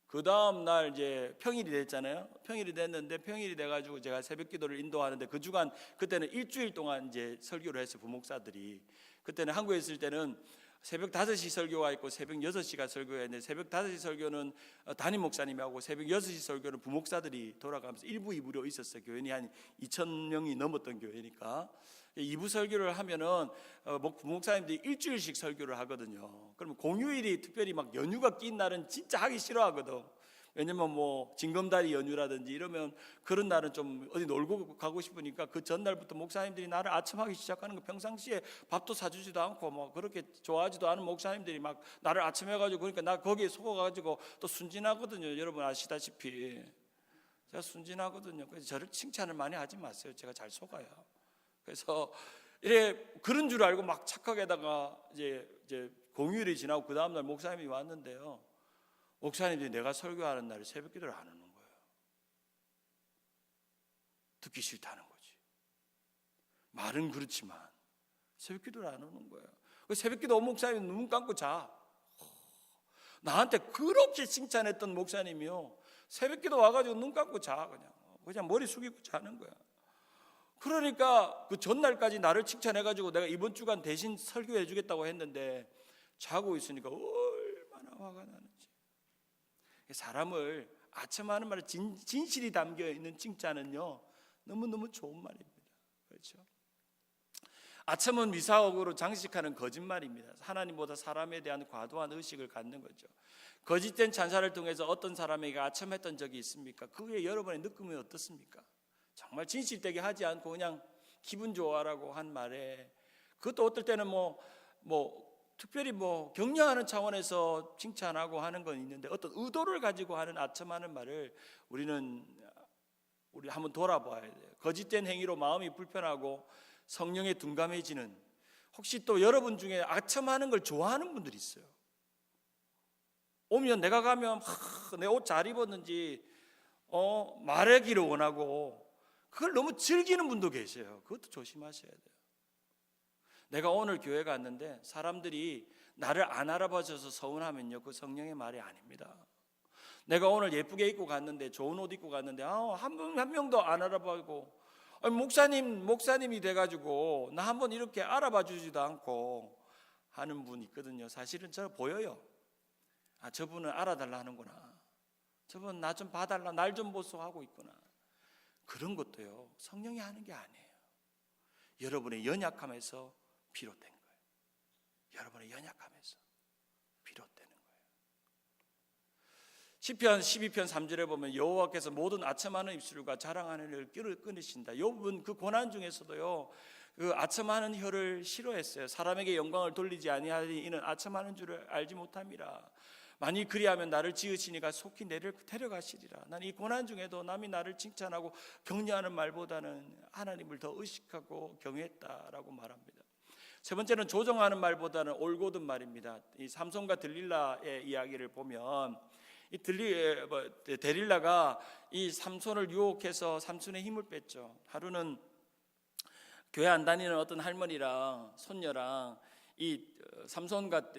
그 다음 날 이제 평일이 됐잖아요. 평일이 됐는데, 평일이 돼가지고 제가 새벽기도를 인도하는데, 그 주간 그때는 일주일 동안 이제 설교를 했어요. 부목사들이. 그때는 한국에 있을 때는 새벽 5시 설교가 있고 새벽 6시가 설교가 있는데, 새벽 5시 설교는 담임 목사님이 하고 새벽 6시 설교는 부목사들이 돌아가면서 1부 2부로 있었어요. 교인이 한 2,000명이 넘었던 교회니까 2부 설교를 하면은 부목사님들이 일주일씩 설교를 하거든요. 그러면 공휴일이 특별히 막 연휴가 낀 날은 진짜 하기 싫어하거든. 왜냐면 뭐 징검다리 연휴라든지 이러면 그런 날은 좀 어디 놀고 가고 싶으니까 그 전날부터 목사님들이 나를 아첨하기 시작하는 거. 평상시에 밥도 사주지도 않고 뭐 그렇게 좋아하지도 않은 목사님들이 막 나를 아첨해가지고, 그러니까 나 거기에 속아가지고 또 순진하거든요. 여러분 아시다시피 제가 순진하거든요. 그래서 저를 칭찬을 많이 하지 마세요. 제가 잘 속아요. 그래서 그런 줄 알고 막 착각에다가 이제 공휴일이 지나고 그 다음날 목사님이 왔는데요, 목사님들이 내가 설교하는 날에 새벽기도를 안 하는 거예요. 듣기 싫다는 거지. 말은 그렇지만 새벽기도를 안 하는 거예요. 새벽기도 목사님이 눈 감고 자. 나한테 그렇게 칭찬했던 목사님이요, 새벽기도 와가지고 눈 감고 자. 그냥 머리 숙이고 자는 거야. 그러니까 그 전날까지 나를 칭찬해가지고 내가 이번 주간 대신 설교해 주겠다고 했는데 자고 있으니까 얼마나 화가 나는지. 사람을 아첨하는 말에 진실이 담겨 있는 칭찬은요 너무너무 좋은 말입니다. 그렇죠? 아첨은 미사옥으로 장식하는 거짓말입니다. 하나님보다 사람에 대한 과도한 의식을 갖는 거죠. 거짓된 찬사를 통해서 어떤 사람에게 아첨했던 적이 있습니까? 그 후에 여러분의 느낌이 어떻습니까? 정말 진실되게 하지 않고 그냥 기분 좋아라고 한 말에, 그것도 어떨 때는 특별히 격려하는 차원에서 칭찬하고 하는 건 있는데 어떤 의도를 가지고 하는 아첨하는 말을 우리 한번 돌아봐야 돼요. 거짓된 행위로 마음이 불편하고 성령에 둔감해지는, 혹시 또 여러분 중에 아첨하는 걸 좋아하는 분들이 있어요. 오면 내가 가면 내 옷 잘 입었는지 말하기를 원하고 그걸 너무 즐기는 분도 계세요. 그것도 조심하셔야 돼요. 내가 오늘 교회 갔는데 사람들이 나를 안 알아봐줘서 서운하면요, 그 성령의 말이 아닙니다. 내가 오늘 예쁘게 입고 갔는데, 좋은 옷 입고 갔는데 한 명도 안 알아보고 목사님이 돼가지고 나 한번 이렇게 알아봐 주지도 않고 하는 분이 있거든요. 사실은 저 보여요. 저분은 알아달라 하는구나, 저분 나 좀 봐달라, 날 좀 보소 하고 있구나. 그런 것도요 성령이 하는 게 아니에요. 여러분의 연약함에서 비롯된 거예요. 여러분의 연약함에서 비롯되는 거예요. 시편 12편 3절에 보면 여호와께서 모든 아첨하는 입술과 자랑하는 혀를 끊으신다. 욥은 그 고난 중에서도요 그 아첨하는 혀를 싫어했어요. 사람에게 영광을 돌리지 아니하니 이는 아첨하는 줄을 알지 못함이라. 만일 그리하면 나를 지으시니가 속히 내를 데려가시리라. 난 이 고난 중에도 남이 나를 칭찬하고 격려하는 말보다는 하나님을 더 의식하고 경외했다라고 말합니다. 세 번째는 조정하는 말보다는 올곧은 말입니다. 이 삼손과 들릴라의 이야기를 보면 이 데릴라가 이 삼손을 유혹해서 삼손의 힘을 뺐죠. 하루는 교회 안 다니는 어떤 할머니랑 손녀랑 이 삼손과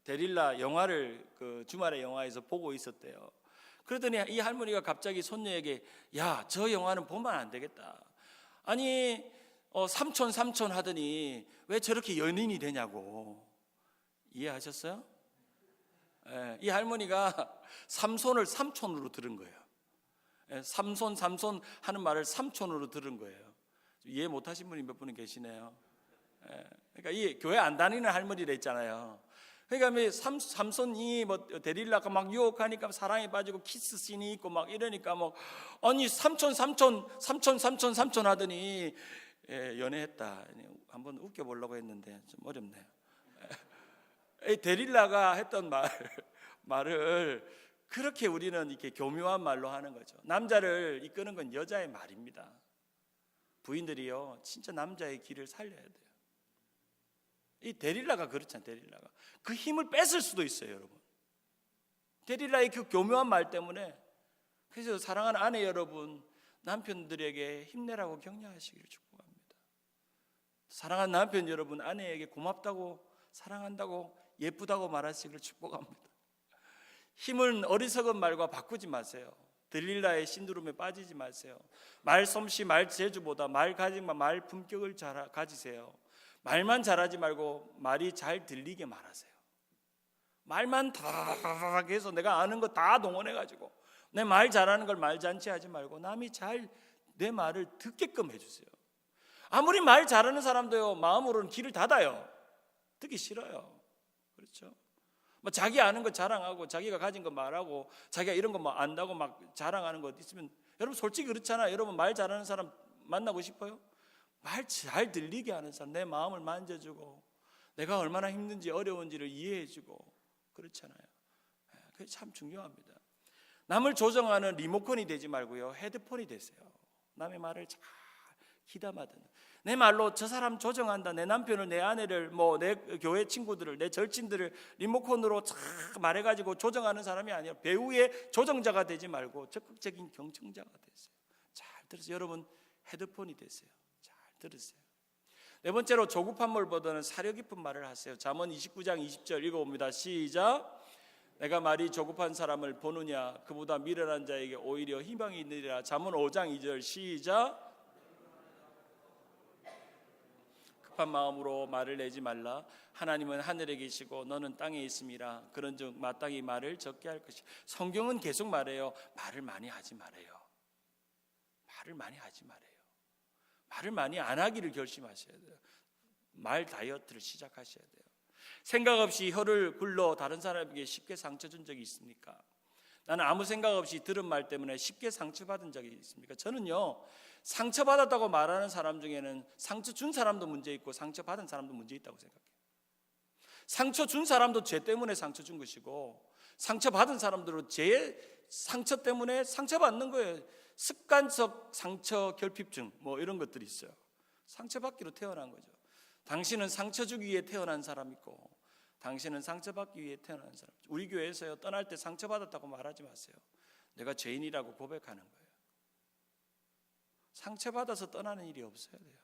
데릴라 영화를 그 주말에 영화에서 보고 있었대요. 그러더니 이 할머니가 갑자기 손녀에게 야, 저 영화는 보면 안 되겠다. 아니 삼촌 하더니 왜 저렇게 연인이 되냐고. 이해하셨어요? 이 할머니가 삼손을 삼촌으로 들은 거예요. 삼손 하는 말을 삼촌으로 들은 거예요. 이해 못하신 분이 몇 분이 계시네요. 그러니까 이 교회 안 다니는 할머니라 했잖아요. 그러니까 삼손이 데릴라가 막 유혹하니까 사랑에 빠지고 키스 씬이 있고 막 이러니까 아니 삼촌 하더니 연애했다. 한번 웃겨보려고 했는데 좀 어렵네요. 데릴라가 했던 말을 그렇게 우리는 이렇게 교묘한 말로 하는 거죠. 남자를 이끄는 건 여자의 말입니다. 부인들이요 진짜 남자의 길을 살려야 돼요. 이 데릴라가 그렇잖아요. 데릴라가 그 힘을 뺏을 수도 있어요, 여러분. 데릴라의 그 교묘한 말 때문에. 그래서 사랑하는 아내 여러분, 남편들에게 힘내라고 격려하시기를 축복합니다. 사랑하는 남편 여러분, 아내에게 고맙다고, 사랑한다고, 예쁘다고 말하시기를 축복합니다. 힘은 어리석은 말과 바꾸지 마세요. 들릴라의 신두름에 빠지지 마세요. 말솜씨, 말 재주보다 말 가짐과 말 품격을 가지세요. 말만 잘하지 말고 말이 잘 들리게 말하세요. 말만 다다다닥 해서 내가 아는 거 다 동원해가지고 내 말 잘하는 걸 말잔치하지 말고 남이 잘 내 말을 듣게끔 해주세요. 아무리 말 잘하는 사람도요 마음으로는 귀를 닫아요. 듣기 싫어요. 그렇죠? 자기 아는 거 자랑하고 자기가 가진 거 말하고 자기가 이런 거 안다고 막 자랑하는 거 있으면, 여러분 솔직히 그렇잖아요. 여러분 말 잘하는 사람 만나고 싶어요? 말 잘 들리게 하는 사람, 내 마음을 만져주고 내가 얼마나 힘든지 어려운지를 이해해주고 그렇잖아요. 그게 참 중요합니다. 남을 조정하는 리모컨이 되지 말고요 헤드폰이 되세요. 남의 말을 잘 귀담아 듣는, 내 말로 저 사람 조정한다, 내 남편을, 내 아내를, 내 교회 친구들을, 내 절친들을 리모컨으로 잘 말해가지고 조정하는 사람이 아니라 배우의 조정자가 되지 말고 적극적인 경청자가 되세요. 잘 들으세요. 여러분 헤드폰이 되세요. 들으세요. 네 번째로 조급한 말보다는 사려 깊은 말을 하세요. 잠언 29장 20절 읽어봅니다. 시작. 내가 말이 조급한 사람을 보느냐, 그보다 미련한 자에게 오히려 희망이 있느니라. 잠언 5장 2절 시작. 급한 마음으로 말을 내지 말라. 하나님은 하늘에 계시고 너는 땅에 있음이라. 그런즉 마땅히 말을 적게 할 것이. 성경은 계속 말해요. 말을 많이 하지 말아요. 말을 많이 하지 말아요. 말을 많이 안 하기를 결심하셔야 돼요. 말 다이어트를 시작하셔야 돼요. 생각 없이 혀를 굴러 다른 사람에게 쉽게 상처 준 적이 있습니까? 나는 아무 생각 없이 들은 말 때문에 쉽게 상처받은 적이 있습니까? 저는요, 상처받았다고 말하는 사람 중에는 상처 준 사람도 문제 있고 상처받은 사람도 문제 있다고 생각해요. 상처 준 사람도 죄 때문에 상처 준 것이고, 상처받은 사람들은 죄의 상처 때문에 상처받는 거예요. 습관적 상처 결핍증 뭐 이런 것들이 있어요. 상처받기로 태어난 거죠. 당신은 상처 주기 위해 태어난 사람이고, 당신은 상처받기 위해 태어난 사람. 우리 교회에서요, 떠날 때 상처받았다고 말하지 마세요. 내가 죄인이라고 고백하는 거예요. 상처받아서 떠나는 일이 없어야 돼요.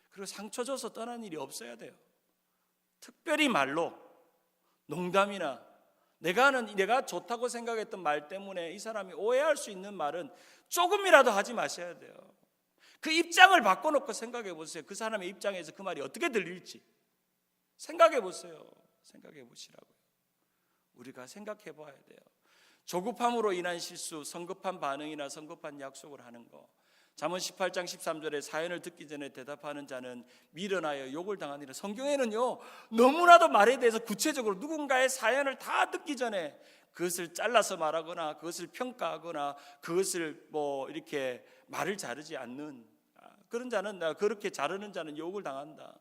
그리고 상처 줘서 떠나는 일이 없어야 돼요. 특별히 말로, 농담이나 내가 좋다고 생각했던 말 때문에 이 사람이 오해할 수 있는 말은 조금이라도 하지 마셔야 돼요. 그 입장을 바꿔놓고 생각해 보세요. 그 사람의 입장에서 그 말이 어떻게 들릴지 생각해 보세요. 생각해 보시라고요. 우리가 생각해 봐야 돼요. 조급함으로 인한 실수, 성급한 반응이나 성급한 약속을 하는 거. 잠언 18장 13절에 사연을 듣기 전에 대답하는 자는 미련하여 욕을 당하니라. 성경에는요, 너무나도 말에 대해서 구체적으로 누군가의 사연을 다 듣기 전에 그것을 잘라서 말하거나 그것을 평가하거나 그것을 뭐 이렇게 말을 자르지 않는 그런 자는, 그렇게 자르는 자는 욕을 당한다.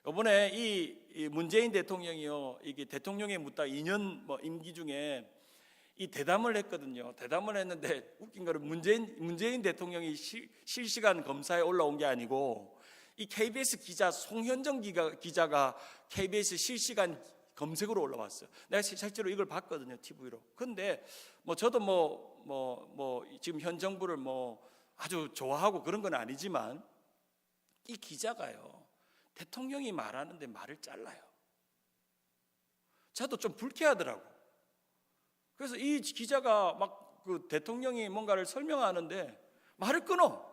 이번에 이 문재인 대통령이요, 이게 대통령에 묻다 2년 임기 중에 이 대담을 했거든요. 대담을 했는데 웃긴 거는 문재인 대통령이 실시간 검사에 올라온 게 아니고 이 KBS 기자 송현정 기자가 KBS 실시간 검색으로 올라왔어요. 내가 실제로 이걸 봤거든요, TV로. 근데 저도 지금 현 정부를 아주 좋아하고 그런 건 아니지만 이 기자가요, 대통령이 말하는데 말을 잘라요. 저도 좀 불쾌하더라고. 그래서 이 기자가 그 대통령이 뭔가를 설명하는데 말을 끊어.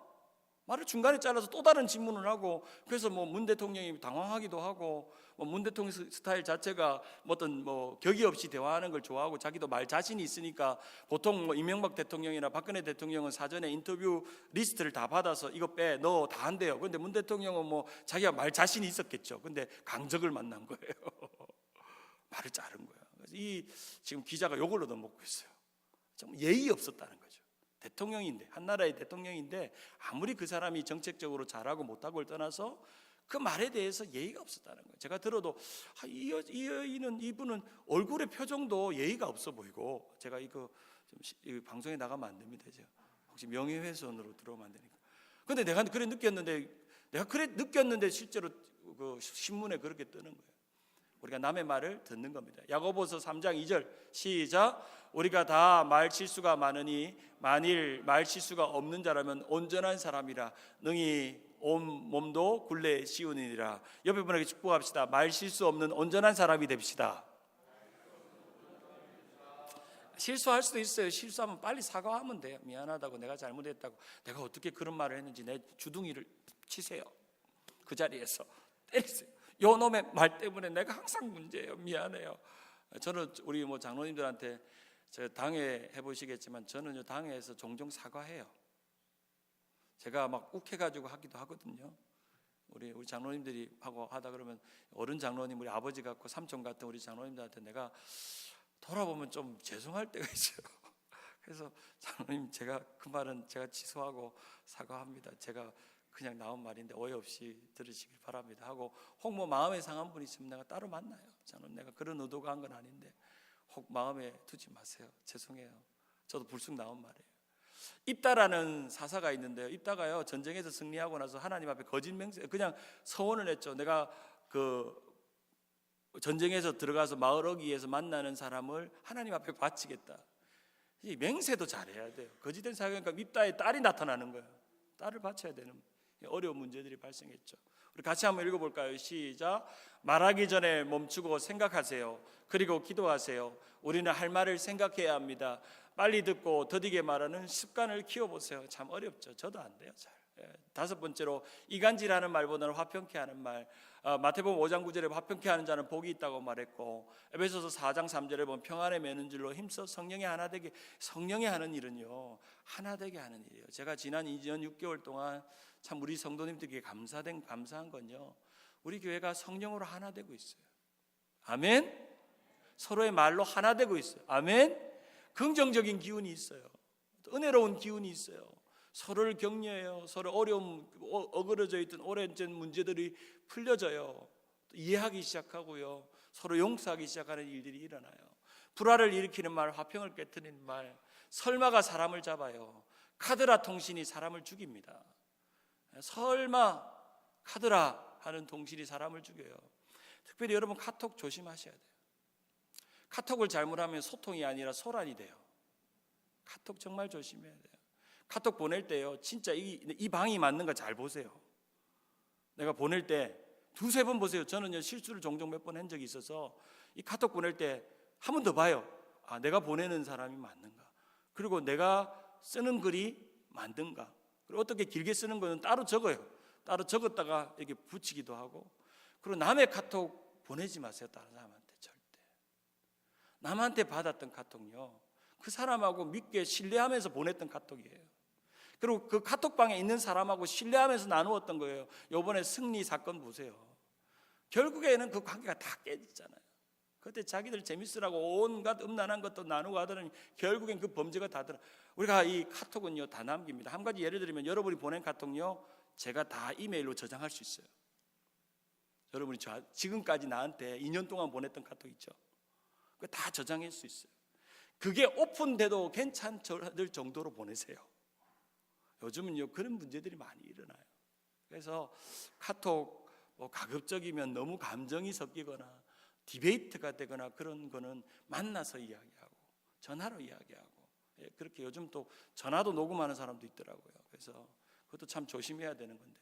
말을 중간에 잘라서 또 다른 질문을 하고, 그래서 문 대통령이 당황하기도 하고, 문 대통령 스타일 자체가 어떤 격이 없이 대화하는 걸 좋아하고 자기도 말 자신이 있으니까 보통 이명박 대통령이나 박근혜 대통령은 사전에 인터뷰 리스트를 다 받아서 이거 빼, 너 다 한대요. 그런데 문 대통령은 자기가 말 자신이 있었겠죠. 근데 강적을 만난 거예요. 말을 자른 거예요. 그래서 지금 기자가 욕을 얻어먹고 있어요. 좀 예의 없었다는 거죠. 대통령인데, 한 나라의 대통령인데 아무리 그 사람이 정책적으로 잘하고 못하고를 떠나서 그 말에 대해서 예의가 없었다는 거예요. 제가 들어도 이분은 얼굴의 표정도 예의가 없어 보이고, 제가 이거 좀 방송에 나가면 안 됩니다. 이제 혹시 명예훼손으로 들어오면 안 되니까. 근데 내가 그래 느꼈는데 실제로 그 신문에 그렇게 뜨는 거예요. 우리가 남의 말을 듣는 겁니다. 야고보서 3장 2절 시작. 우리가 다 말 실수가 많으니 만일 말 실수가 없는 자라면 온전한 사람이라 능히 온 몸도 굴레 씌우니라. 옆에 분에게 축복합시다. 말 실수 없는 온전한 사람이 됩시다. 실수할 수도 있어요. 실수하면 빨리 사과하면 돼요. 미안하다고, 내가 잘못했다고, 내가 어떻게 그런 말을 했는지 내 주둥이를 치세요. 그 자리에서 때리세요. 요 놈의 말 때문에 내가 항상 문제예요. 미안해요. 저는 우리 장로님들한테 제가 당회 해보시겠지만 저는 당회에서 종종 사과해요. 제가 막 욱해가지고 하기도 하거든요. 우리 장로님들이 하다 그러면 어른 장로님, 우리 아버지 같고 삼촌 같은 우리 장로님들한테 내가 돌아보면 좀 죄송할 때가 있어요. 그래서 장로님, 제가 그 말은 제가 취소하고 사과합니다. 제가 그냥 나온 말인데 오해 없이 들으시길 바랍니다 하고, 혹 마음에 상한 분 있으면 내가 따로 만나요. 저는 내가 그런 의도가 한 건 아닌데 혹 마음에 두지 마세요. 죄송해요. 저도 불쑥 나온 말이에요. 입다라는 사사가 있는데요, 입다가요 전쟁에서 승리하고 나서 하나님 앞에 거짓 맹세, 그냥 서원을 했죠. 내가 그 전쟁에서 들어가서 마을 어귀에서 만나는 사람을 하나님 앞에 바치겠다. 이 맹세도 잘해야 돼요. 거짓된 사교니까 입다의 딸이 나타나는 거예요. 딸을 바쳐야 되는. 어려운 문제들이 발생했죠. 우리 같이 한번 읽어볼까요? 시작. 말하기 전에 멈추고 생각하세요. 그리고 기도하세요. 우리는 할 말을 생각해야 합니다. 빨리 듣고 더디게 말하는 습관을 키워보세요. 참 어렵죠. 저도 안 돼요. 잘. 다섯 번째로 이간질하는 말보다는 화평케 하는 말. 마태복음 5장 9절에 화평케 하는 자는 복이 있다고 말했고, 에베소서 4장 3절에 보면 평안에 매는 줄로 힘써 성령이 하나 되게. 성령이 하는 일은요, 하나 되게 하는 일이에요. 제가 지난 2년 6개월 동안 참 우리 성도님들에게 감사한 건요, 우리 교회가 성령으로 하나 되고 있어요. 아멘. 서로의 말로 하나 되고 있어요. 아멘. 긍정적인 기운이 있어요. 은혜로운 기운이 있어요. 서로를 격려해요. 서로 어려움, 어그러져 있던 오랜전 문제들이 풀려져요. 이해하기 시작하고요. 서로 용서하기 시작하는 일들이 일어나요. 불화를 일으키는 말, 화평을 깨트리는 말. 설마가 사람을 잡아요. 카드라 통신이 사람을 죽입니다. 설마, 카드라 하는 통신이 사람을 죽여요. 특별히 여러분 카톡 조심하셔야 돼요. 카톡을 잘못하면 소통이 아니라 소란이 돼요. 카톡 정말 조심해야 돼요. 카톡 보낼 때요, 진짜 이 방이 맞는가 잘 보세요. 내가 보낼 때 두세 번 보세요. 저는요, 실수를 종종 몇 번 한 적이 있어서 이 카톡 보낼 때 한 번 더 봐요. 아, 내가 보내는 사람이 맞는가, 그리고 내가 쓰는 글이 맞는가, 그리고 어떻게 길게 쓰는 거는 따로 적어요. 따로 적었다가 이렇게 붙이기도 하고. 그리고 남의 카톡 보내지 마세요. 다른 사람한테 절대. 남한테 받았던 카톡요, 그 사람하고 믿게 신뢰하면서 보냈던 카톡이에요. 그리고 그 카톡방에 있는 사람하고 신뢰하면서 나누었던 거예요. 이번에 승리 사건 보세요. 결국에는 그 관계가 다 깨지잖아요. 그때 자기들 재밌으라고 온갖 음란한 것도 나누고 하더니 결국엔 그 범죄가 다 들어. 우리가 이 카톡은요, 다 남깁니다. 한 가지 예를 들면 여러분이 보낸 카톡요, 제가 다 이메일로 저장할 수 있어요. 여러분이 지금까지 나한테 2년 동안 보냈던 카톡 있죠, 그거 다 저장할 수 있어요. 그게 오픈돼도 괜찮을 정도로 보내세요. 요즘은요, 그런 문제들이 많이 일어나요. 그래서 카톡 가급적이면 너무 감정이 섞이거나 디베이트가 되거나 그런 거는 만나서 이야기하고 전화로 이야기하고, 그렇게 요즘 또 전화도 녹음하는 사람도 있더라고요. 그래서 그것도 참 조심해야 되는 건데,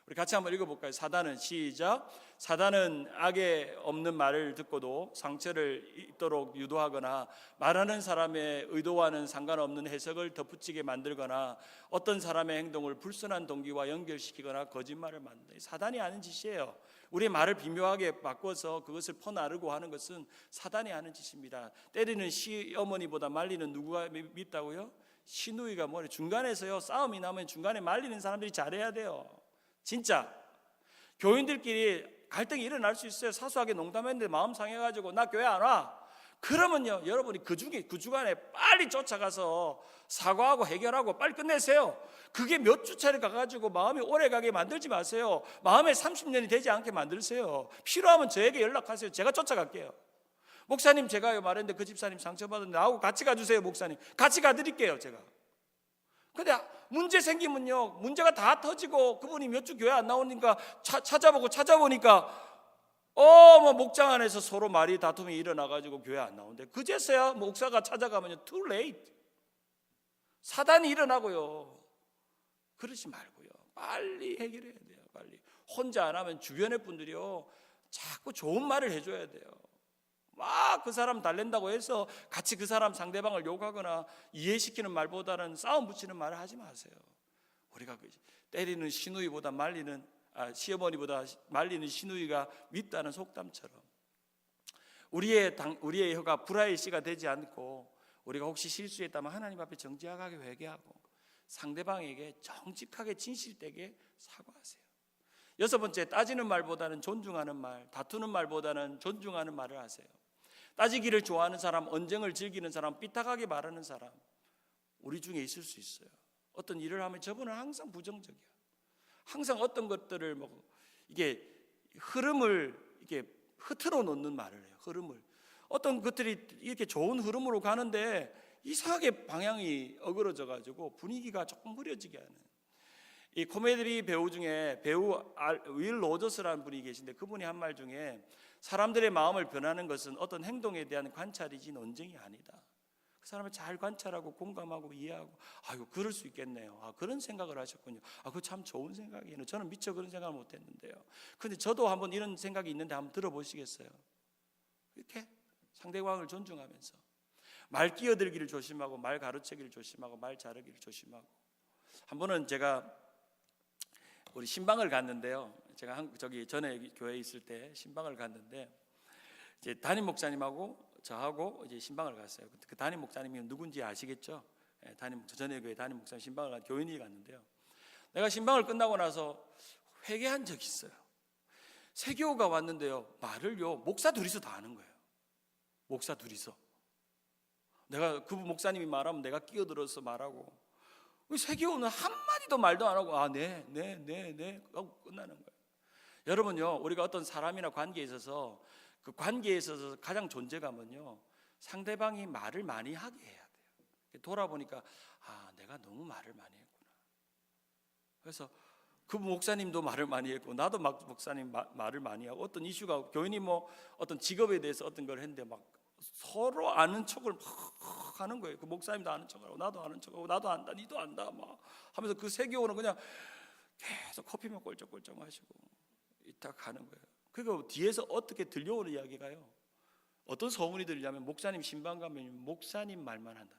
우리 같이 한번 읽어볼까요? 사단은, 시작. 사단은 악에 없는 말을 듣고도 상처를 입도록 유도하거나 말하는 사람의 의도와는 상관없는 해석을 덧붙이게 만들거나 어떤 사람의 행동을 불순한 동기와 연결시키거나 거짓말을 만든다. 사단이 하는 짓이에요. 우리의 말을 비묘하게 바꿔서 그것을 퍼나르고 하는 것은 사단이 하는 짓입니다. 때리는 시어머니보다 말리는 누구가 밉다고요? 시누이가 뭐래. 중간에서요, 싸움이 나면 중간에 말리는 사람들이 잘해야 돼요. 진짜 교인들끼리 갈등이 일어날 수 있어요. 사소하게 농담했는데 마음 상해가지고 나 교회 안 와. 그러면요, 여러분이 그 주간에 빨리 쫓아가서 사과하고 해결하고 빨리 끝내세요. 그게 몇 주차를 가가지고 마음이 오래가게 만들지 마세요. 마음에 30년이 되지 않게 만들세요. 필요하면 저에게 연락하세요. 제가 쫓아갈게요. 목사님, 제가요 말했는데 그 집사님 상처받았는데 나하고 같이 가주세요. 목사님, 같이 가드릴게요. 제가. 근데 문제 생기면요, 문제가 다 터지고 그분이 몇 주 교회 안 나오니까 찾아보니까 뭐 목장 안에서 서로 말이 다툼이 일어나가지고 교회 안 나오는데 그제서야 목사가 찾아가면 too late. 사단이 일어나고요. 그러지 말고요, 빨리 해결해야 돼요. 빨리. 혼자 안 하면 주변의 분들이요, 자꾸 좋은 말을 해줘야 돼요. 막 그 사람 달랜다고 해서 같이 그 사람 상대방을 욕하거나 이해시키는 말보다는 싸움 붙이는 말을 하지 마세요. 우리가 때리는 시누이보다 시어머니보다 말리는 시누이가 밉다는 속담처럼 우리의 혀가 불화의 씨가 되지 않고, 우리가 혹시 실수했다면 하나님 앞에 정직하게 회개하고 상대방에게 정직하게 진실되게 사과하세요. 여섯 번째, 따지는 말보다는 존중하는 말, 다투는 말보다는 존중하는 말을 하세요. 따지기를 좋아하는 사람, 언쟁을 즐기는 사람, 삐딱하게 말하는 사람 우리 중에 있을 수 있어요. 어떤 일을 하면 저분은 항상 부정적이야. 항상 어떤 것들을 이게 흐름을 이렇게 흐트러 놓는 말을 해요. 흐름을. 어떤 것들이 이렇게 좋은 흐름으로 가는데 이상하게 방향이 어그러져 가지고 분위기가 조금 흐려지게 하는. 이 코미디 배우 중에 배우 윌 로저스라는 분이 계신데, 그분이 한 말 중에 사람들의 마음을 변하는 것은 어떤 행동에 대한 관찰이지 논쟁이 아니다. 그 사람을 잘 관찰하고 공감하고 이해하고, 아이고 그럴 수 있겠네요. 그런 생각을 하셨군요. 그거 참 좋은 생각이에요. 저는 미처 그런 생각을 못했는데요. 근데 저도 한번 이런 생각이 있는데 한번 들어보시겠어요? 이렇게 상대방을 존중하면서 말 끼어들기를 조심하고, 말 가로채기를 조심하고, 말 자르기를 조심하고. 한 번은 제가 우리 신방을 갔는데요. 제가 저기 전에 교회에 있을 때 신방을 갔는데, 이제 담임 목사님하고 저하고 이제 신방을 갔어요. 그 담임 목사님이 누군지 아시겠죠? 전에 교회 담임 목사님 신방을 간 교인이 갔는데요. 내가 신방을 끝나고 나서 회개한 적이 있어요. 세교가 왔는데요, 말을요 목사 둘이서 다 하는 거예요. 목사 둘이서. 내가 그 목사님이 말하면 내가 끼어들어서 말하고, 세교는 한마디도 말도 안 하고 네 하고 끝나는 거예요. 여러분요, 우리가 어떤 사람이나 관계에 있어서, 그 관계에 있어서 가장 존재감은요, 상대방이 말을 많이 하게 해야 돼요. 돌아보니까 내가 너무 말을 많이 했구나. 그래서 그 목사님도 말을 많이 했고, 나도 막 목사님 말을 많이 하고, 어떤 이슈가 교인이 뭐 어떤 직업에 대해서 어떤 걸 했는데 막 서로 아는 척을 막 하는 거예요. 그 목사님도 아는 척하고, 나도 아는 척하고, 나도 안다, 니도 안다 막 하면서 그 세교는 그냥 계속 커피만 꼴쩍꼴쩍 마시고 이따 가는 거예요. 그리고 뒤에서 어떻게 들려오는 이야기가요, 어떤 소문이 들리냐면 목사님 신방 가면 목사님 말만 한다.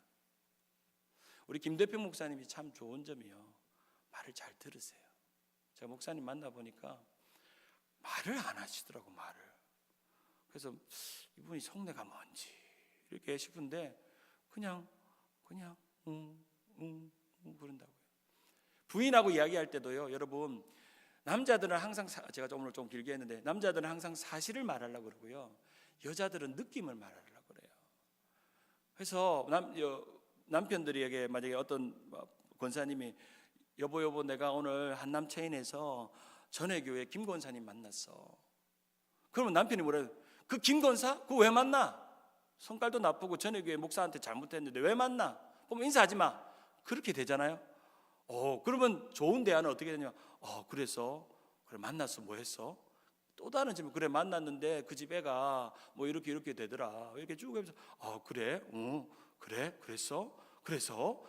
우리 김대표 목사님이 참 좋은 점이요, 말을 잘 들으세요. 제가 목사님 만나보니까 말을 안 하시더라고, 말을. 그래서 이분이 속내가 뭔지 이렇게 싶은데 그냥 그런다고요. 부인하고 이야기할 때도요, 여러분, 남자들은 항상 제가 오늘 좀 길게 했는데, 남자들은 항상 사실을 말하려고 그러고요, 여자들은 느낌을 말하려고 그래요. 그래서 남편들에게 만약에 어떤 권사님이 여보 내가 오늘 한남 체인에서 전회교회 김 권사님 만났어. 그러면 남편이 뭐래요? 그 김 권사? 그거 왜 만나? 성깔도 나쁘고 전회교회 목사한테 잘못했는데 왜 만나? 그럼 인사하지 마. 그렇게 되잖아요. 그러면 좋은 대화는 어떻게 되냐? 그래서 그래 만났어, 뭐 했어? 또 다른 집은 그래 만났는데 그 집 애가 뭐 이렇게 되더라. 이렇게 쭉 하면서 그래, 그래, 그랬어? 그래서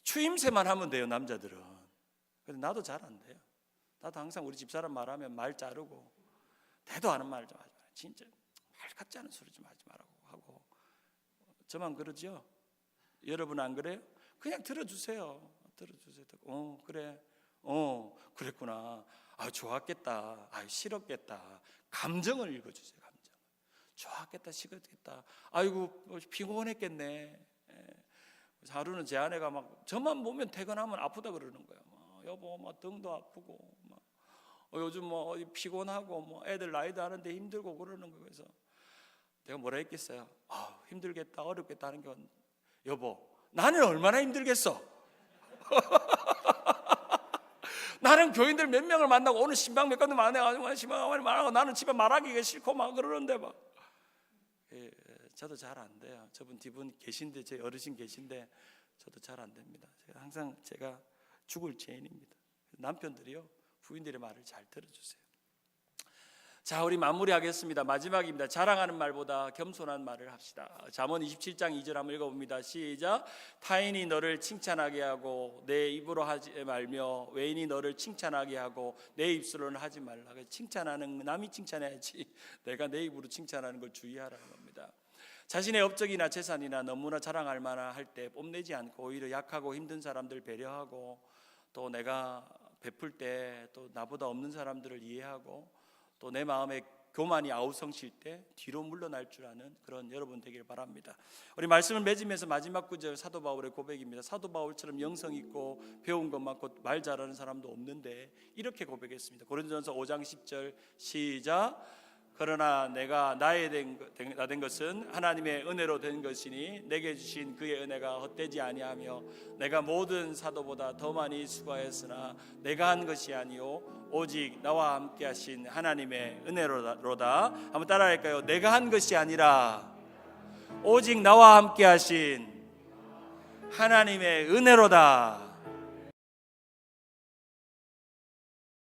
추임새만 하면 돼요, 남자들은. 근데 나도 잘 안 돼요. 나도 항상 우리 집사람 말하면 말 자르고, 대도 않은 말 좀 하지 마라. 진짜 말 같지 않은 소리 좀 하지 말라고 하고. 저만 그러죠? 여러분 안 그래요? 그냥 들어주세요. 그래, 그랬구나. 좋았겠다. 싫었겠다. 감정을 읽어주세요. 감정. 좋았겠다, 싫었겠다. 아이고 피곤했겠네. 하루는 제 아내가 막 저만 보면 퇴근하면 아프다 그러는 거야. 여보, 막 등도 아프고, 막 요즘 뭐 피곤하고, 뭐 애들 나이도 하는데 힘들고 그러는 거예요. 그래서 내가 뭐라 했겠어요? 힘들겠다, 어렵겠다 하는 건, 여보, 나는 얼마나 힘들겠어? 나는 교인들 몇 명을 만나고 오늘 신방 몇 건도 만나가지고 신방 말하고 나는 집에 말하기가 싫고 막 그러는데 막. 저도 잘 안 돼요. 저분 뒤분 계신데, 제 어르신 계신데 저도 잘 안 됩니다. 항상 제가 죽을 죄인입니다. 남편들이요, 부인들의 말을 잘 들어주세요. 자, 우리 마무리하겠습니다. 마지막입니다. 자랑하는 말보다 겸손한 말을 합시다. 잠언 27장 2절 한번 읽어봅니다. 시작. 타인이 너를 칭찬하게 하고 내 입으로 하지 말며 외인이 너를 칭찬하게 하고 내 입술로는 하지 말라. 칭찬하는 남이 칭찬해야지 내가 내 입으로 칭찬하는 걸 주의하라는 겁니다. 자신의 업적이나 재산이나 너무나 자랑할 만할 때 뽐내지 않고 오히려 약하고 힘든 사람들 배려하고, 또 내가 베풀 때 또 나보다 없는 사람들을 이해하고, 또 내 마음에 교만이 아우성칠 때 뒤로 물러날 줄 아는 그런 여러분 되길 바랍니다. 우리 말씀을 맺으면서 마지막 구절 사도 바울의 고백입니다. 사도 바울처럼 영성 있고 배운 것 많고 말 잘하는 사람도 없는데 이렇게 고백했습니다. 고린도전서 5장 10절 시작. 그러나 내가 나 된 것은 하나님의 은혜로 된 것이니 내게 주신 그의 은혜가 헛되지 아니하며 내가 모든 사도보다 더 많이 수고하였으나 내가 한 것이 아니요 오직 나와 함께 하신 하나님의 은혜로다. 한번 따라할까요? 내가 한 것이 아니라 오직 나와 함께 하신 하나님의 은혜로다.